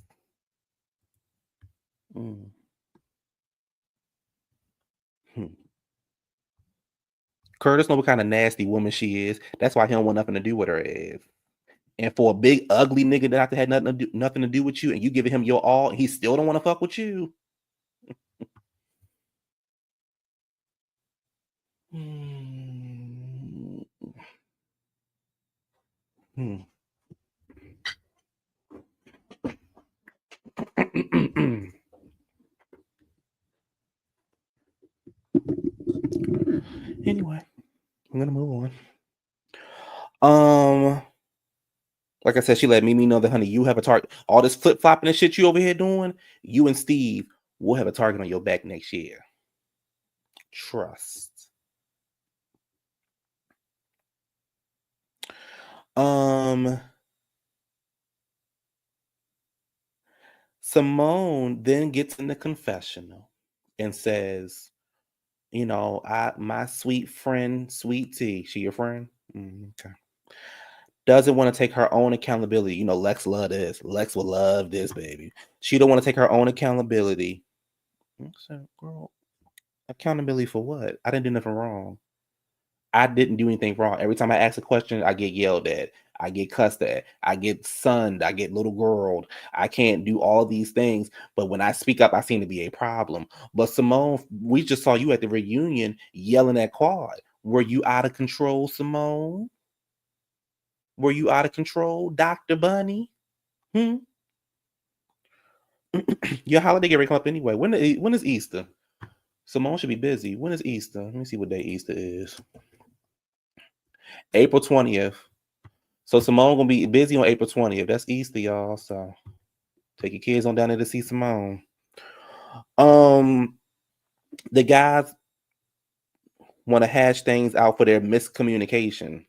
Curtis knows what kind of nasty woman she is. That's why he don't want nothing to do with her ass. And for a big ugly nigga that had nothing to do with you, and you giving him your all, and he still don't want to fuck with you. Anyway, I'm gonna move on. Like I said, she let Mimi know that, honey, you have a target. All this flip flopping and shit you over here doing, you and Steve will have a target on your back next year. Trust. Simone then gets in the confessional and says, you know, my sweet friend, Sweet Tea, she your friend? Okay. Doesn't want to take her own accountability. You know, Lex love this. Lex will love this, baby. She don't want to take her own accountability. So, girl, accountability for what? I didn't do nothing wrong. I didn't do anything wrong. Every time I ask a question, I get yelled at. I get cussed at. I get sunned. I get little girled. I can't do all these things. But when I speak up, I seem to be a problem. But Simone, we just saw you at the reunion yelling at Quad. Were you out of control, Simone? Were you out of control, Dr. Bunny? Your holiday get ready to come up anyway. When is Easter? Simone should be busy. When is Easter? Let me see what day Easter is. April 20th. So Simone gonna be busy on April 20th. That's Easter, y'all. So take your kids on down there to see Simone. The guys want to hash things out for their miscommunication.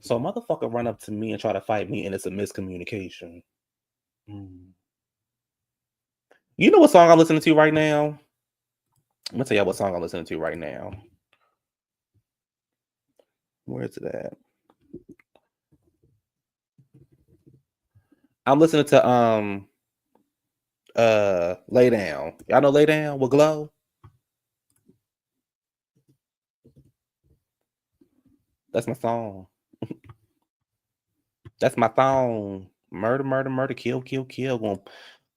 So a motherfucker run up to me and try to fight me, and it's a miscommunication. You know what song I'm listening to right now? I'm gonna tell y'all what song I'm listening to right now. Where is it at? I'm listening to Lay Down. Y'all know Lay Down with Glow? That's my song. That's my song. Murder, murder, murder, kill, kill, kill.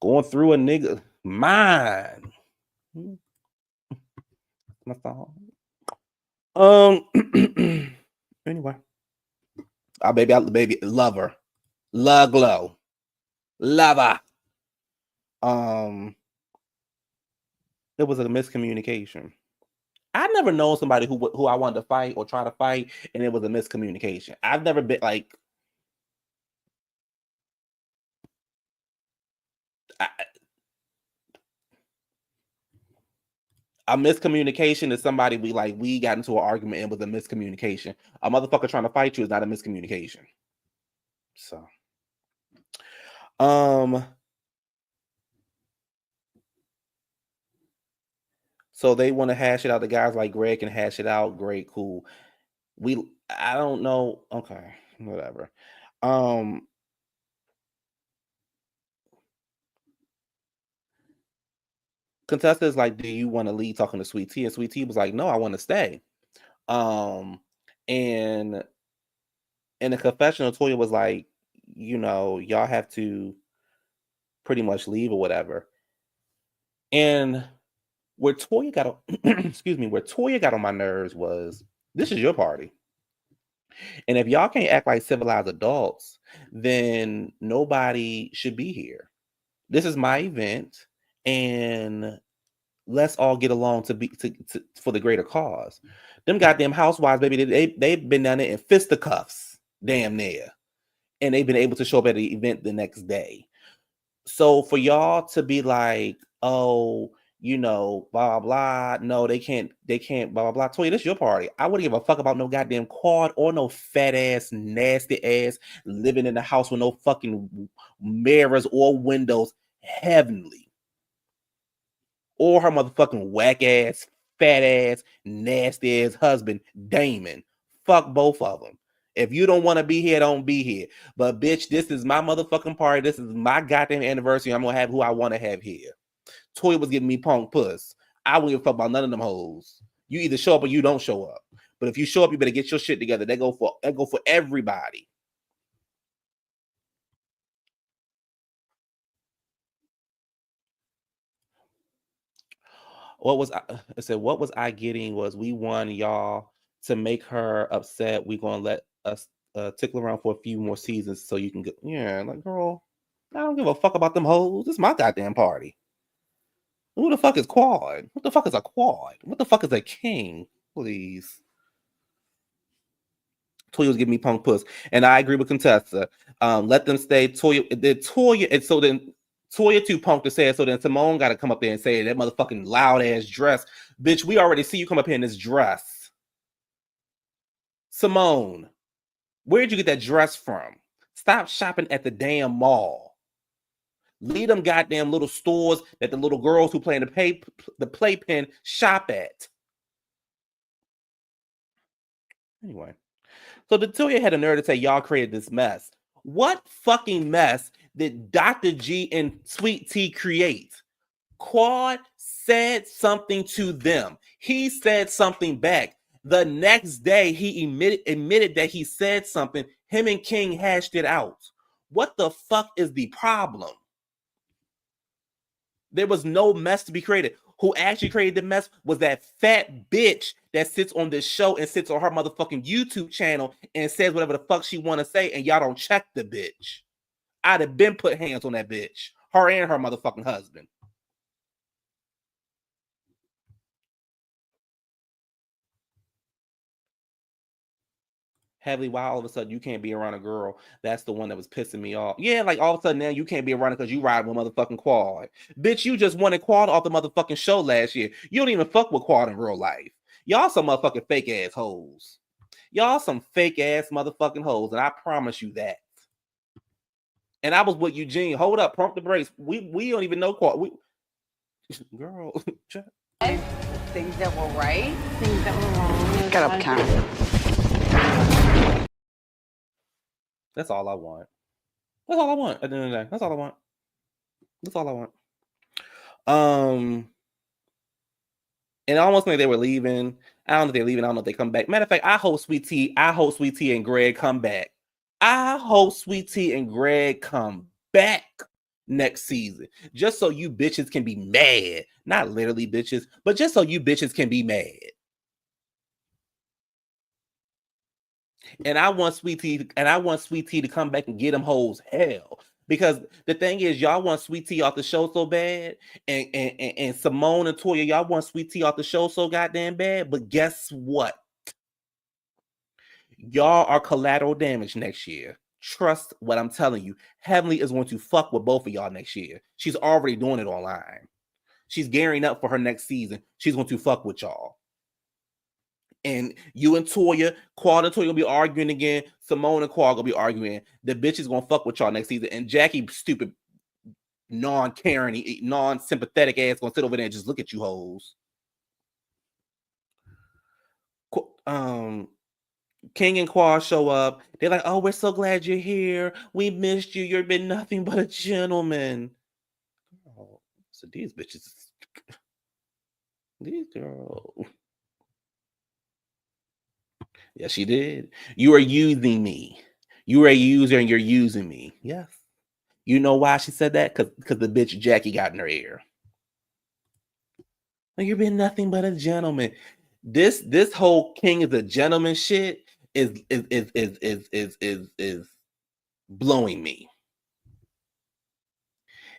Going through a nigga mind. My song. Anyway. Baby, lover. Love Glow. Lover. It was a miscommunication. I've never known somebody who I wanted to fight or try to fight, and it was a miscommunication. I've never been like, a miscommunication is somebody we got into an argument and it was a miscommunication. A motherfucker trying to fight you is not a miscommunication. So they want to hash it out. The guys like Greg can hash it out. Great, cool. I don't know. Okay, whatever. Contessa is like, do you want to leave talking to Sweet Tea? And Sweet Tea was like, no, I want to stay. And in the confessional, Toya was like, y'all have to pretty much leave or whatever. And where Toya got on, where Toya got on my nerves was, this is your party. And if y'all can't act like civilized adults, then nobody should be here. This is my event, and let's all get along for the greater cause. Them goddamn housewives, baby, they've been down there in fisticuffs, damn near, and they've been able to show up at the event the next day. So for y'all to be like, oh, blah, blah, no, they can't, blah, blah, blah. Toya, this is your party. I wouldn't give a fuck about no goddamn quad or no fat ass, nasty ass living in the house with no fucking mirrors or windows, heavenly. Or her motherfucking whack ass, fat ass, nasty ass husband, Damon. Fuck both of them. If you don't want to be here, don't be here. But bitch, this is my motherfucking party. This is my goddamn anniversary. I'm gonna have who I want to have here. Toya was giving me punk puss. I wouldn't give a fuck about none of them hoes. You either show up or you don't show up. But if you show up, you better get your shit together. That go for everybody. What was I getting was we won y'all to make her upset. We gonna let us tickle around for a few more seasons so you can get, like, girl, I don't give a fuck about them hoes. This is my goddamn party. Who the fuck is quad? What the fuck is a quad? What the fuck is a king? Please. Toya was giving me punk puss. And I agree with Contessa. Let them stay. And so then Toya too punked to say it. So then Simone got to come up there and say that motherfucking loud ass dress. Bitch, we already see you come up here in this dress. Simone, where'd you get that dress from? Stop shopping at the damn mall. Leave them goddamn little stores that the little girls who play in the playpen shop at. Anyway, so the Toya had a nerve to say y'all created this mess. What fucking mess did Dr. G and Sweet Tea create? Quad said something to them. He said something back. The next day, he admitted that he said something. Him and King hashed it out. What the fuck is the problem? There was no mess to be created. Who actually created the mess was that fat bitch that sits on this show and sits on her motherfucking YouTube channel and says whatever the fuck she want to say, and y'all don't check the bitch. I'd have been put hands on that bitch. Her and her motherfucking husband. Heavily, why all of a sudden you can't be around a girl? That's the one that was pissing me off. Yeah, like all of a sudden now you can't be around it because you ride with motherfucking Quad. Bitch, you just wanted Quad off the motherfucking show last year. You don't even fuck with Quad in real life. Y'all some motherfucking fake ass hoes. Y'all some fake ass motherfucking hoes, and I promise you that. And I was with Eugene. Hold up, pump the brakes. We don't even know Quad. Girl. Things that were right, Things that were wrong. Get up, Karen. That's all I want. That's all I want at the end of the day. That's all I want. That's all I want. And I almost think they were leaving. I don't know if they're leaving. I don't know if they come back. Matter of fact, I hope Sweet Tea and Greg come back. I hope Sweet Tea and Greg come back next season. Just so you bitches can be mad. Not literally bitches, but just so you bitches can be mad. And I want Sweet Tea to come back and get them hoes hell. Because the thing is, y'all want Sweet Tea off the show so bad, and Simone and Toya, y'all want Sweet Tea off the show so goddamn bad. But guess what? Y'all are collateral damage next year. Trust what I'm telling you. Heavenly is going to fuck with both of y'all next year. She's already doing it online. She's gearing up for her next season. She's going to fuck with y'all. And you and Toya, Quad and Toya will be arguing again. Simone and Quad will be arguing. The bitch is going to fuck with y'all next season. And Jackie, stupid, non-caring, non-sympathetic ass going to sit over there and just look at you hoes. King and Quad show up. They're like, oh, we're so glad you're here. We missed you. You've been nothing but a gentleman. Oh, so these bitches, these girls. Yes, she did. You are using me. You are a user and you're using me. Yes. You know why she said that? Because the bitch Jackie got in her ear. You've been nothing but a gentleman. This whole king is a gentleman shit is blowing me.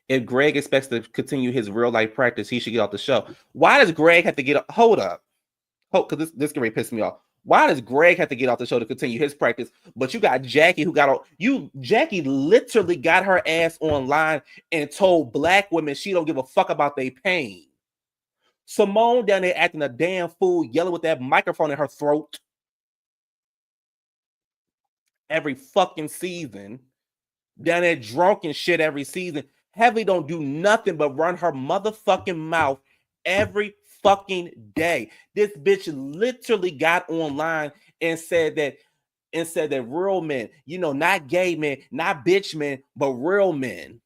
If Greg expects to continue his real life practice, he should get off the show. Why does Greg have to get up? Hold up. Because this can really piss me off. Why does Greg have to get off the show to continue his practice? But you got Jackie who got on Jackie literally got her ass online and told black women she don't give a fuck about their pain. Simone down there acting a damn fool, yelling with that microphone in her throat every fucking season. Down there drunk and shit every season. Heavy don't do nothing but run her motherfucking mouth every fucking day. This bitch literally got online and said that real men, not gay men, not bitch men, but real men.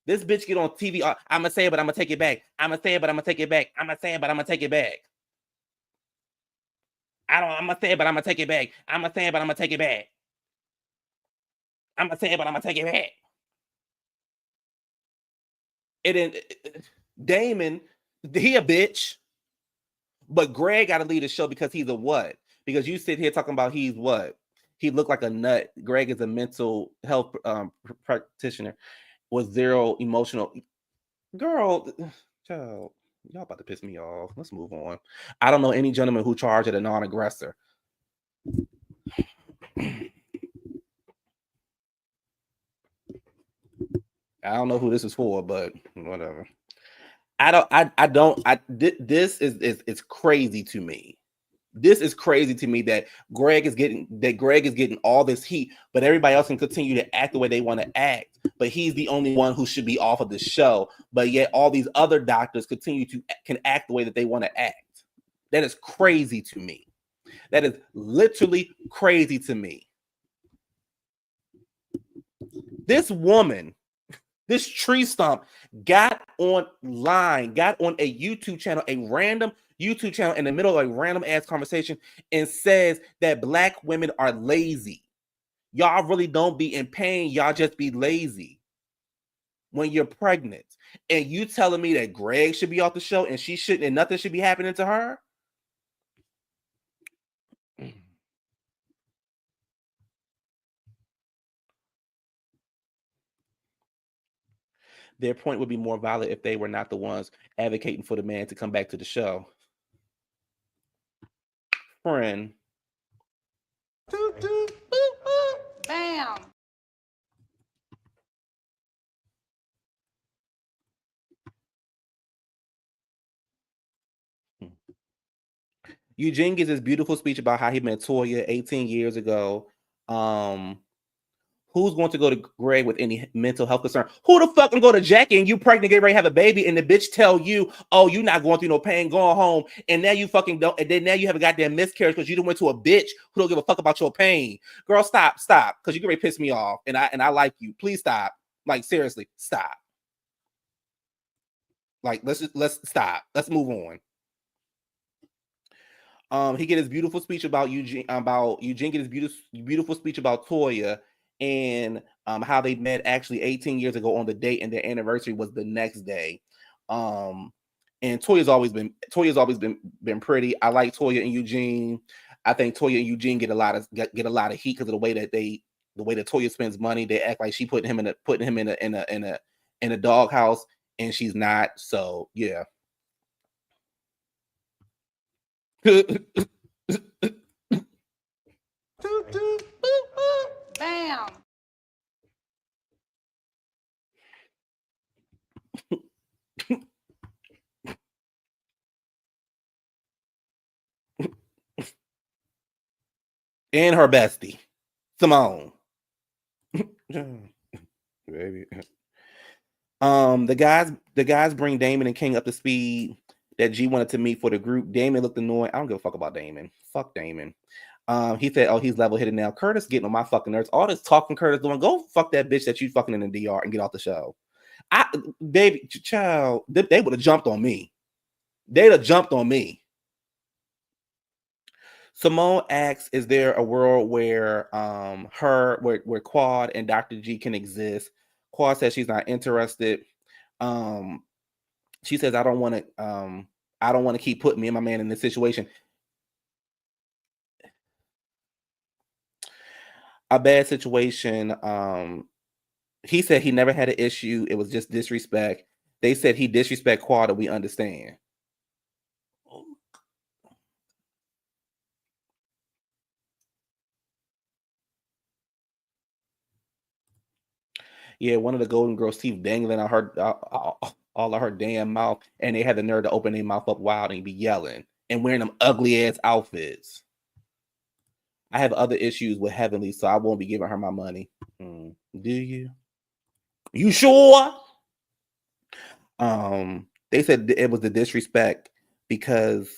This bitch get on TV. I'm gonna say it, but I'm gonna take it back. I'm gonna say it, but I'm gonna take it back. I'm gonna say it, but I'm gonna take it back. I'm gonna say it, but I'm gonna take it back. I'm gonna say it, but I'm gonna take it back. I'm gonna say it, but I'm gonna take it back. And then Damon, he a bitch. But Greg got to lead the show because he's a what? Because you sit here talking about he's what? He looked like a nut. Greg is a mental health practitioner with zero emotional. Girl, child, y'all about to piss me off. Let's move on. I don't know any gentleman who charged at a non-aggressor. I don't know who this is for, but whatever. This is crazy to me. This is crazy to me that Greg is getting all this heat, but everybody else can continue to act the way they want to act. But he's the only one who should be off of the show. But yet all these other doctors can act the way that they want to act. That is crazy to me. That is literally crazy to me. This woman, this tree stump, got online, got on a YouTube channel, a random YouTube channel in the middle of a random ass conversation and says that black women are lazy. Y'all really don't be in pain. Y'all just be lazy when you're pregnant. And you telling me that Greg should be off the show and she shouldn't and nothing should be happening to her? Their point would be more valid if they were not the ones advocating for the man to come back to the show. Friend. Bam. Eugene gives this beautiful speech about how he met Toya 18 years ago. Who's going to go to Greg with any mental health concern? Who the fuck can go to Jackie and you pregnant, get ready to have a baby, and the bitch tell you, oh, you're not going through no pain, going home, and now you fucking don't, and then now you have a goddamn miscarriage because you done went to a bitch who don't give a fuck about your pain. Girl, stop, because you get ready to piss me off, and I like you. Please stop. Like, seriously, stop. Like, let's stop. Let's move on. He get his beautiful speech about Eugene get his beautiful speech about Toya and how they met actually 18 years ago on the date, and their anniversary was the next day. And Toya's always been pretty. I like Toya and Eugene. I think Toya and Eugene get a lot of heat because of the way that they the way that Toya spends money, they act like she putting him in a doghouse, and she's not. So yeah. Bam. And her bestie, Simone. Baby. The guys bring Damon and King up to speed that G wanted to meet for the group. Damon looked annoyed. I don't give a fuck about Damon. Fuck Damon. He said, "Oh, he's level-headed now." Curtis getting on my fucking nerves. All this talking Curtis doing. Go fuck that bitch that you fucking in the DR and get off the show. Baby, child, they would have jumped on me. They'd have jumped on me. Simone asks, "Is there a world where where Quad and Dr. G can exist?" Quad says she's not interested. She says, "I don't want to keep putting me and my man in this situation." A bad situation. He said he never had an issue. It was just disrespect. They said he disrespect Quad, and we understand. Yeah, one of the Golden Girls' teeth dangling out her all of her damn mouth, and they had the nerve to open their mouth up wild and be yelling and wearing them ugly ass outfits. I have other issues with Heavenly, so I won't be giving her my money. Do you? You sure? They said it was the disrespect because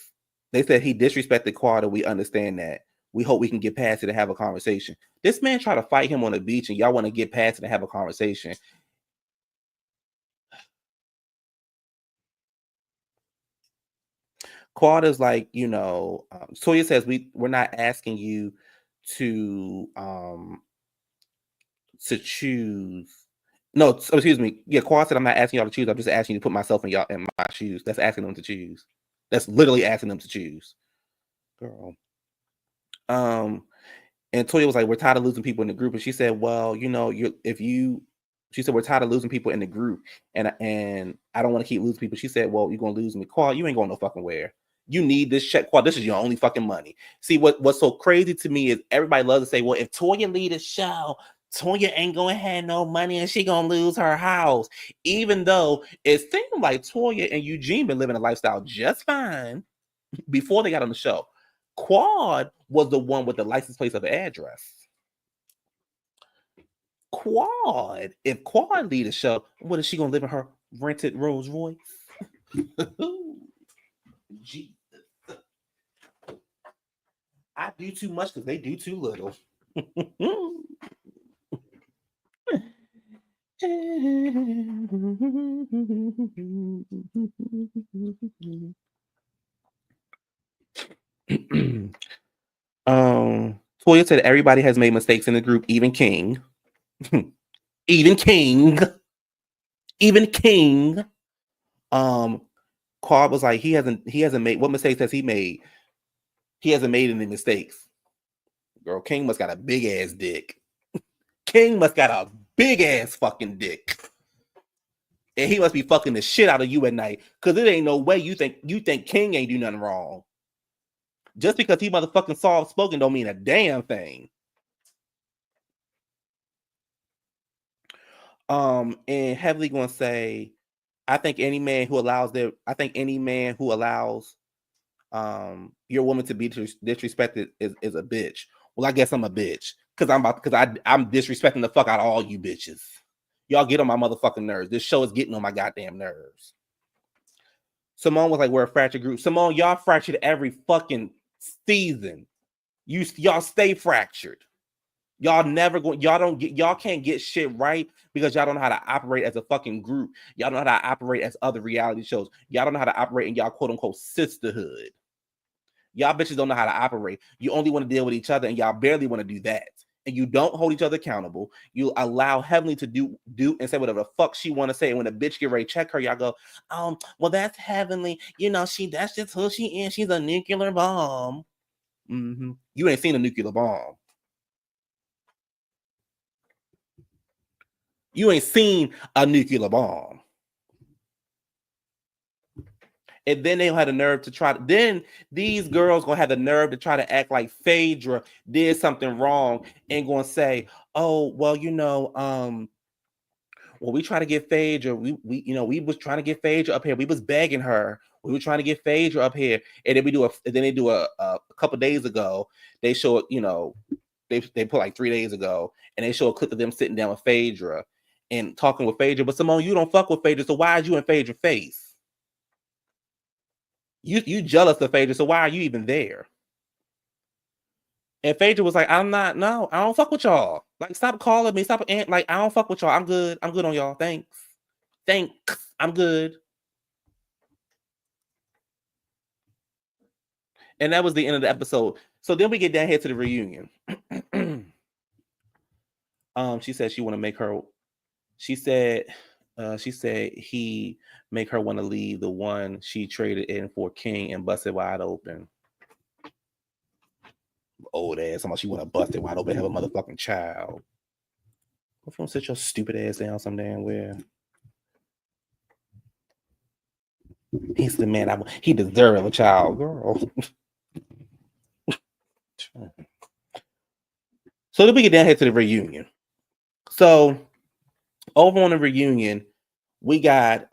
they said he disrespected Quad, and we understand that. We hope we can get past it and have a conversation. This man tried to fight him on the beach, and y'all want to get past it and have a conversation. Quad is like, Toya says we're not asking you to choose. No, excuse me. Yeah, Quad said I'm not asking y'all to choose. I'm just asking you to put myself in my shoes. That's asking them to choose. That's literally asking them to choose. Girl. And Toya was like, "We're tired of losing people in the group." And she said, "Well, she said, we're tired of losing people in the group. And I don't want to keep losing people." She said, "Well, you're going to lose me. Quad, you ain't going no fucking where. You need this check. Quad, this is your only fucking money." See, what's so crazy to me is everybody loves to say, "Well, if Toya lead a show, Toya ain't going to have no money and she going to lose her house." Even though it seemed like Toya and Eugene been living a lifestyle just fine before they got on the show. Quad was the one with the license plate of the address. Quad, if Quad lead a show, what is she gonna live in her rented Rolls Royce? Jesus. I do too much because they do too little. Toya said everybody has made mistakes in the group, even King. Even King. Quad was like, he hasn't made, what mistakes has he made? He hasn't made any mistakes. Girl, King must got a big ass dick. King must got a big ass fucking dick. And he must be fucking the shit out of you at night. Cause it ain't no way you think King ain't do nothing wrong. Just because he motherfucking soft spoken don't mean a damn thing. And Heavily gonna say, I think any man who allows your woman to be disrespected is a bitch. Well, I guess I'm a bitch because I'm disrespecting the fuck out of all you bitches. Y'all get on my motherfucking nerves. This show is getting on my goddamn nerves. Simone was like, we're a fractured group. Simone, y'all fractured every fucking season. Y'all stay fractured. Y'all can't get shit right because y'all don't know how to operate as a fucking group. Y'all don't know how to operate as other reality shows. Y'all don't know how to operate in y'all quote unquote sisterhood. Y'all bitches don't know how to operate. You only want to deal with each other, and y'all barely want to do that. And you don't hold each other accountable. You allow Heavenly to do and say whatever the fuck she want to say. And when a bitch get ready to check her, y'all go, well, that's Heavenly. That's just who she is. She's a nuclear bomb. You ain't seen a nuclear bomb. You ain't seen a nuclear bomb. And then they'll have the nerve to try. Then these girls gonna have the nerve to try to act like Phaedra did something wrong and gonna say, "Oh, well, well, we try to get Phaedra. We was trying to get Phaedra up here. We was begging her. We were trying to get Phaedra up here." And then they do a couple days ago. They show it. They put like 3 days ago, and they show a clip of them sitting down with Phaedra and talking with Phaedra. But Simone, you don't fuck with Phaedra, so why is you in Phaedra's face? You jealous of Phaedra, so why are you even there? And Phaedra was like, I don't fuck with y'all. Like, stop calling me. Like, I don't fuck with y'all. I'm good on y'all. Thanks. I'm good. And that was the end of the episode. So then we get down here to the reunion. She said she want to make her. She said he make her want to leave the one she traded in for King and bust it wide open. Old ass. Somebody she want to bust it wide open, have a motherfucking child. If you don't sit your stupid ass down some damn where. He's the man. He deserves a child, girl. So then we get down here to the reunion. So over on the reunion, we got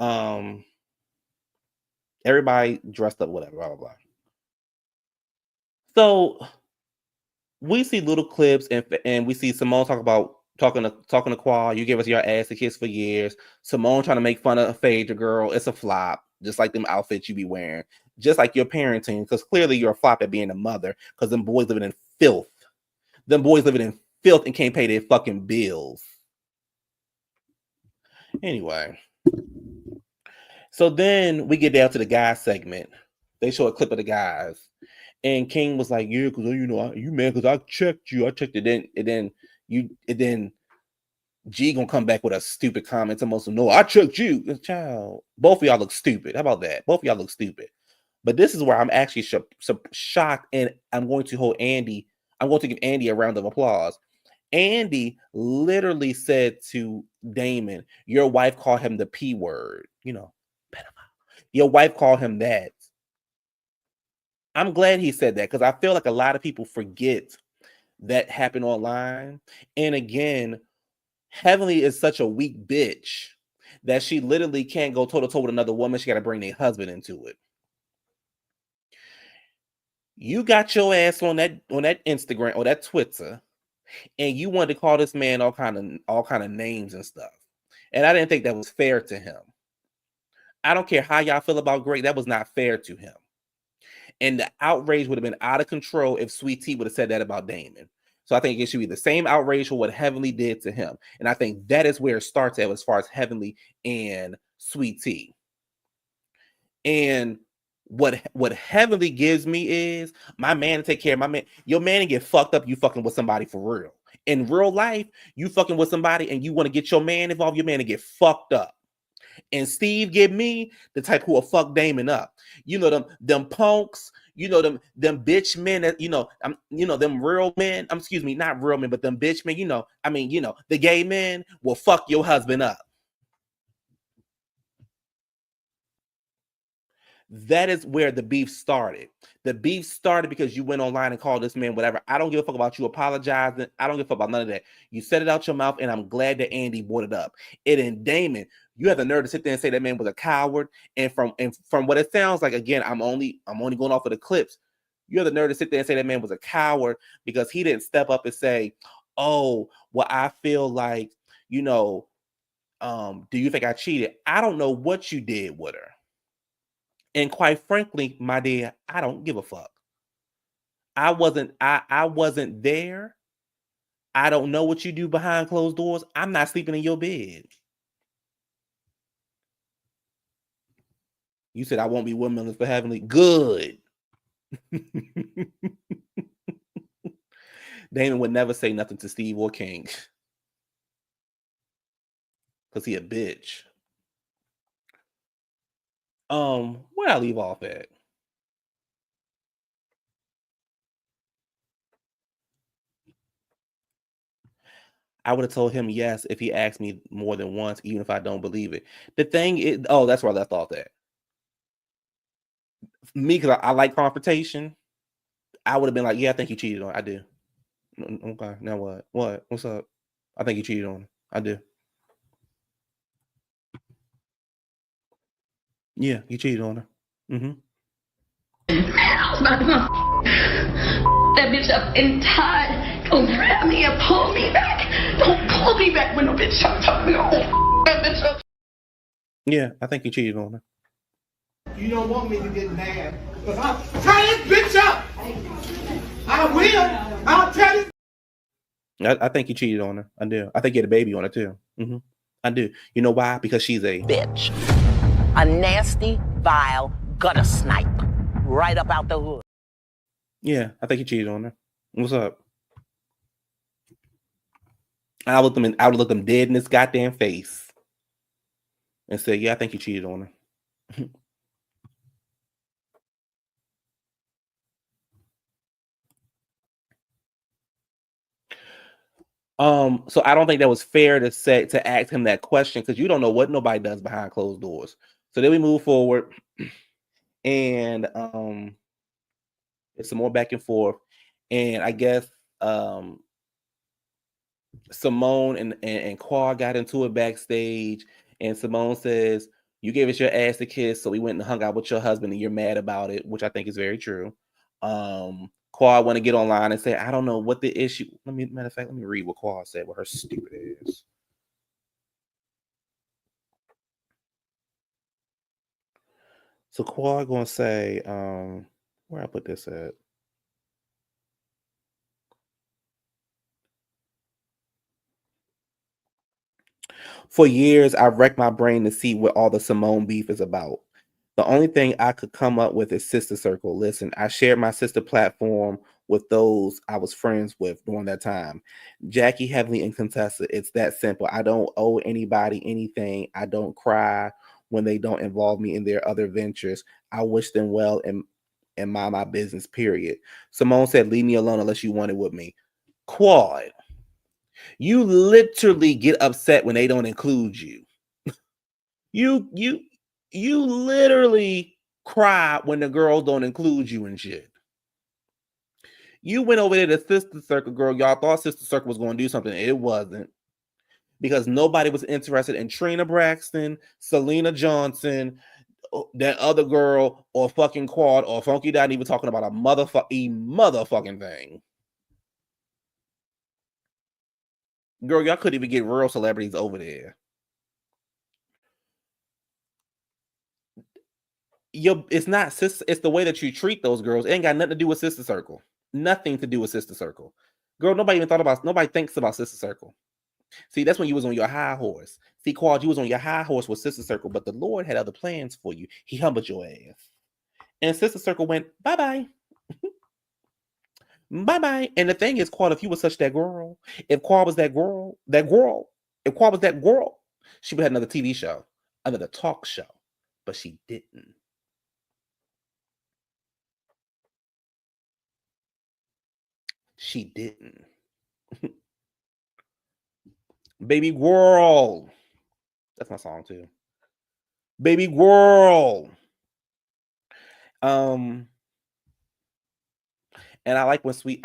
everybody dressed up, whatever, blah blah blah. So we see little clips and we see Simone talking to Qual. You gave us your ass a kiss for years. Simone trying to make fun of Phaedra, girl. It's a flop, just like them outfits you be wearing, just like your parenting, because clearly you're a flop at being a mother. Because them boys living in filth. Them boys living in filth and can't pay their fucking bills. Anyway, so then we get down to the guys segment. They show a clip of the guys, and King was like, "Yeah, because you mad because I checked you. I checked it. Then G gonna come back with a stupid comment. Almost no, I checked you, child. Both of y'all look stupid. How about that? Both of y'all look stupid. But this is where I'm actually shocked, and I'm going to hold Andy. I'm going to give Andy a round of applause. Andy literally said to Damon, "Your wife called him the P word. Pedophile. Your wife called him that." I'm glad he said that because I feel like a lot of people forget that happened online. And again, Heavenly is such a weak bitch that she literally can't go toe to toe with another woman. She got to bring their husband into it. You got your ass on that Instagram or that Twitter, and you wanted to call this man all kind of names and stuff. And I didn't think that was fair to him. I don't care how y'all feel about Greg. That was not fair to him. And the outrage would have been out of control if Sweet Tea would have said that about Damon. So I think it should be the same outrage for what Heavenly did to him. And I think that is where it starts at as far as Heavenly and Sweet Tea. And what Heavenly gives me is my man to take care of my man. Your man to get fucked up, you fucking with somebody for real. In real life, you fucking with somebody and you want to get your man involved, your man to get fucked up. And Steve give me the type who will fuck Damon up. Them punks, them bitch men that, them real men, not real men, but them bitch men, the gay men will fuck your husband up. That is where the beef started. The beef started because you went online and called this man whatever. I don't give a fuck about you apologizing. I don't give a fuck about none of that. You said it out your mouth, and I'm glad that Andy brought it up. And in Damon, you have the nerve to sit there and say that man was a coward. And from what it sounds like, again, I'm only going off of the clips. You have the nerve to sit there and say that man was a coward because he didn't step up and say, "Oh, well, I feel like, do you think I cheated? I don't know what you did with her. And quite frankly, my dear, I don't give a fuck. I wasn't there. I don't know what you do behind closed doors. I'm not sleeping in your bed." You said I won't be womanless for Heavenly. Good. Damon would never say nothing to Steve or King. Because he a bitch. Where I leave off at? I would have told him yes if he asked me more than once, even if I don't believe it. The thing is, oh, that's where I left off at. Me, because I like confrontation, I would have been like, yeah, I think you cheated on her. I do. Okay, now what? What? What's up? I think you cheated on her. I do. Yeah, you cheated on her. Mm-hmm. That bitch up in time. Don't grab me and pull me back. Don't pull me back when no bitch up me. That bitch up. Yeah, I think you cheated on her. You don't want me to get mad, because I'll tie this bitch up. I will. I'll tell you. I think you cheated on her. I do. I think you had a baby on her too. Mm-hmm. I do. You know why? Because she's a bitch. A nasty, vile gutter snipe. Right up out the hood. Yeah, I think you cheated on her. What's up? I would look them dead in this goddamn face and say, yeah, I think you cheated on her. So I don't think that was fair to ask him that question, because you don't know what nobody does behind closed doors. So then we move forward, and it's some more back and forth, and I guess Simone and Quad got into it backstage, and Simone says, you gave us your ass to kiss, so we went and hung out with your husband, and you're mad about it, which I think is very true. Quad want to get online and say, I don't know what the issue. Matter of fact, let me read what Quad said, what her stupid is. So Quad gonna say, where I put this at? For years, I've wrecked my brain to see what all the Simone beef is about. The only thing I could come up with is sister circle. Listen, I shared my sister platform with those I was friends with during that time. Jackie, Heavenly, and Contessa. It's that simple. I don't owe anybody anything. I don't cry when they don't involve me in their other ventures. I wish them well and mind my business, period. Simone said, leave me alone unless you want it with me. Quad, you literally get upset when they don't include you. You literally cry when the girls don't include you and shit. You went over there to Sister Circle, girl. Y'all thought Sister Circle was going to do something. It wasn't. Because nobody was interested in Trina Braxton, Selena Johnson, that other girl, or fucking Quad, or Funky Dot even talking about a motherfucking thing. Girl, y'all couldn't even get real celebrities over there. It's not sister. It's the way that you treat those girls. It ain't got nothing to do with Sister Circle. Nothing to do with Sister Circle. Girl, nobody thinks about Sister Circle. See, that's when you was on your high horse. See, Quad, you was on your high horse with Sister Circle, but the Lord had other plans for you. He humbled your ass. And Sister Circle went, bye-bye. Bye-bye. And the thing is, Quad, if you were such that girl, if Quad was that girl, if Quad was that girl, she would have another TV show, another talk show. But she didn't. She didn't. Baby girl. That's my song too. Baby girl. And I like Sweet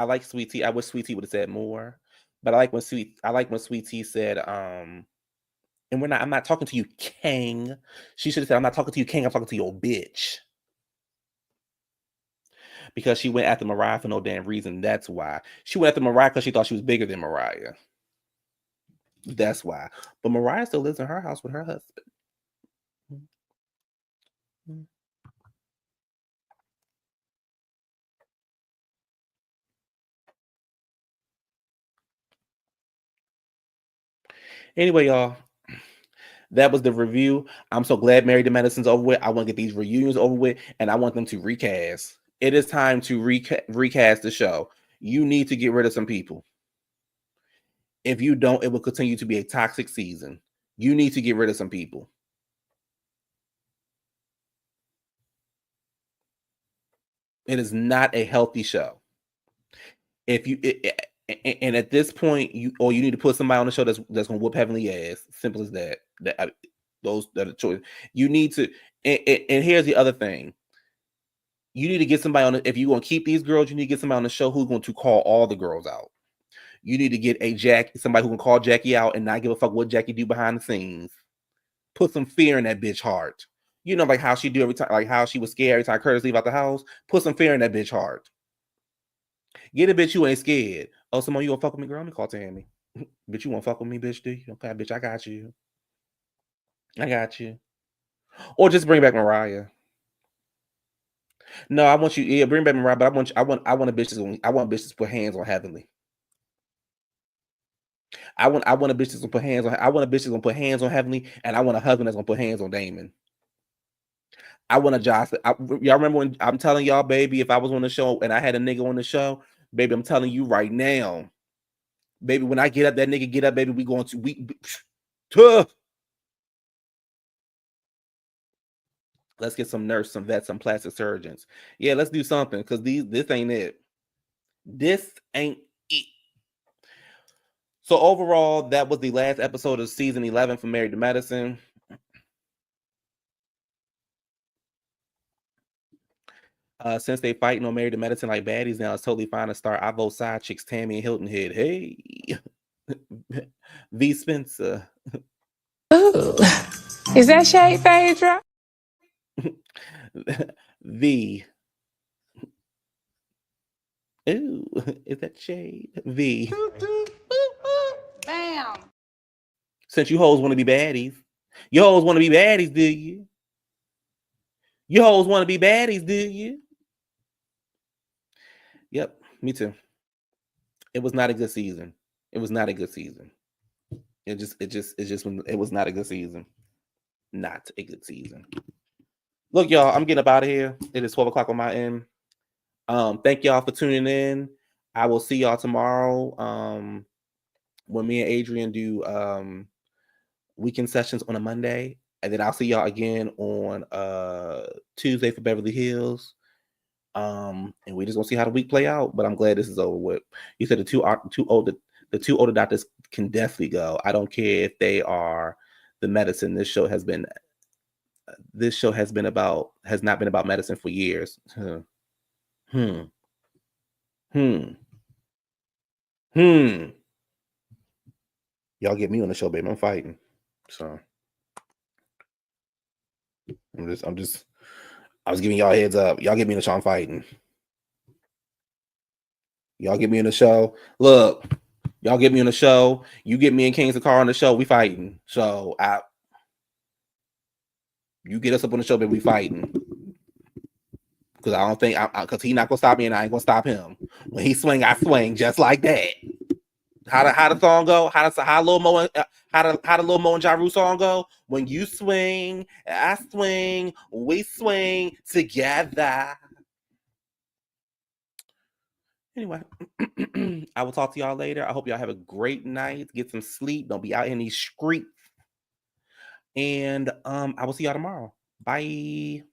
Tea. I wish Sweet Tea would have said more. But I like when Sweet Tea said, and I'm not talking to you, King. She should have said, I'm not talking to you, King, I'm talking to your bitch. Because she went after Mariah for no damn reason. That's why. She went after Mariah because she thought she was bigger than Mariah. That's why. But Mariah still lives in her house with her husband. Anyway, y'all, that was the review. I'm so glad Married to Medicine's over with. I want to get these reunions over with, and I want them to recast. It is time to recast the show. You need to get rid of some people. If you don't, it will continue to be a toxic season. You need to get rid of some people. It is not a healthy show. And at this point, you need to put somebody on the show that's gonna whoop heavenly ass. Simple as that. Those that are choice. You need to. And here's the other thing. You need to get somebody on. If you're gonna keep these girls, you need to get somebody on the show who's going to call all the girls out. You need to get somebody who can call Jackie out and not give a fuck what Jackie do behind the scenes. Put some fear in that bitch heart. You know, like how she do every time, like how she was scared every time Curtis leave out the house. Put some fear in that bitch heart. Get a bitch you ain't scared. Oh, Simone, you gonna fuck with me, girl? Let me call Tammy. Bitch, you wanna fuck with me, bitch? Do you? Okay, bitch, I got you. I got you. Or just bring back Mariah. No, I want you. Yeah, bring back Mariah. But I want a bitch to put hands on Heavenly. I want a bitch that's gonna put hands on. I want a bitch that's gonna put hands on Heavenly, and I want a husband that's gonna put hands on Damon. I want a Josh. Y'all remember when I'm telling y'all, baby, if I was on the show and I had a nigga on the show, baby, I'm telling you right now, baby, when I get up, that nigga get up, baby, we going to let's get some nurse, some vets, some plastic surgeons. Yeah, let's do something because this ain't it. This ain't it. So overall, that was the last episode of season 11 for Married to Medicine. Since they fighting on Married to Medicine like baddies now, it's totally fine to start. I vote side chicks, Tammy and Hilton Head. Hey, V Spencer. Ooh, is that shade Phaedra? V. Ooh, is that shade? V. Bam. Since you hoes want to be baddies. You hoes want to be baddies, do you? You hoes want to be baddies, do you? Yep, me too. It was not a good season. It was not a good season. It was not a good season. Not a good season. Look, y'all, I'm getting up out of here. It is 12 o'clock on my end. Thank y'all for tuning in. I will see y'all tomorrow. When me and Adrian do weekend sessions on a Monday. And then I'll see y'all again on Tuesday for Beverly Hills. And we just gonna see how the week play out. But I'm glad this is over with. You said the two older doctors can definitely go. I don't care if they are the medicine. This show has not been about medicine for years. Y'all get me on the show, baby. I'm fighting. So I was giving y'all a heads up. Y'all get me in the show, I'm fighting. Y'all get me in the show. Look, y'all get me on the show. You get me and Kings of Car on the show, we fighting. So you get us up on the show, baby, we fighting. Because I don't think, because he's not gonna stop me, and I ain't gonna stop him. When he swing, I swing, just like that. How the song go? How Lil Mo and Ja Rule song go? When you swing, I swing, we swing together. Anyway, I will talk to y'all later. I hope y'all have a great night. Get some sleep. Don't be out in these streets. And I will see y'all tomorrow. Bye.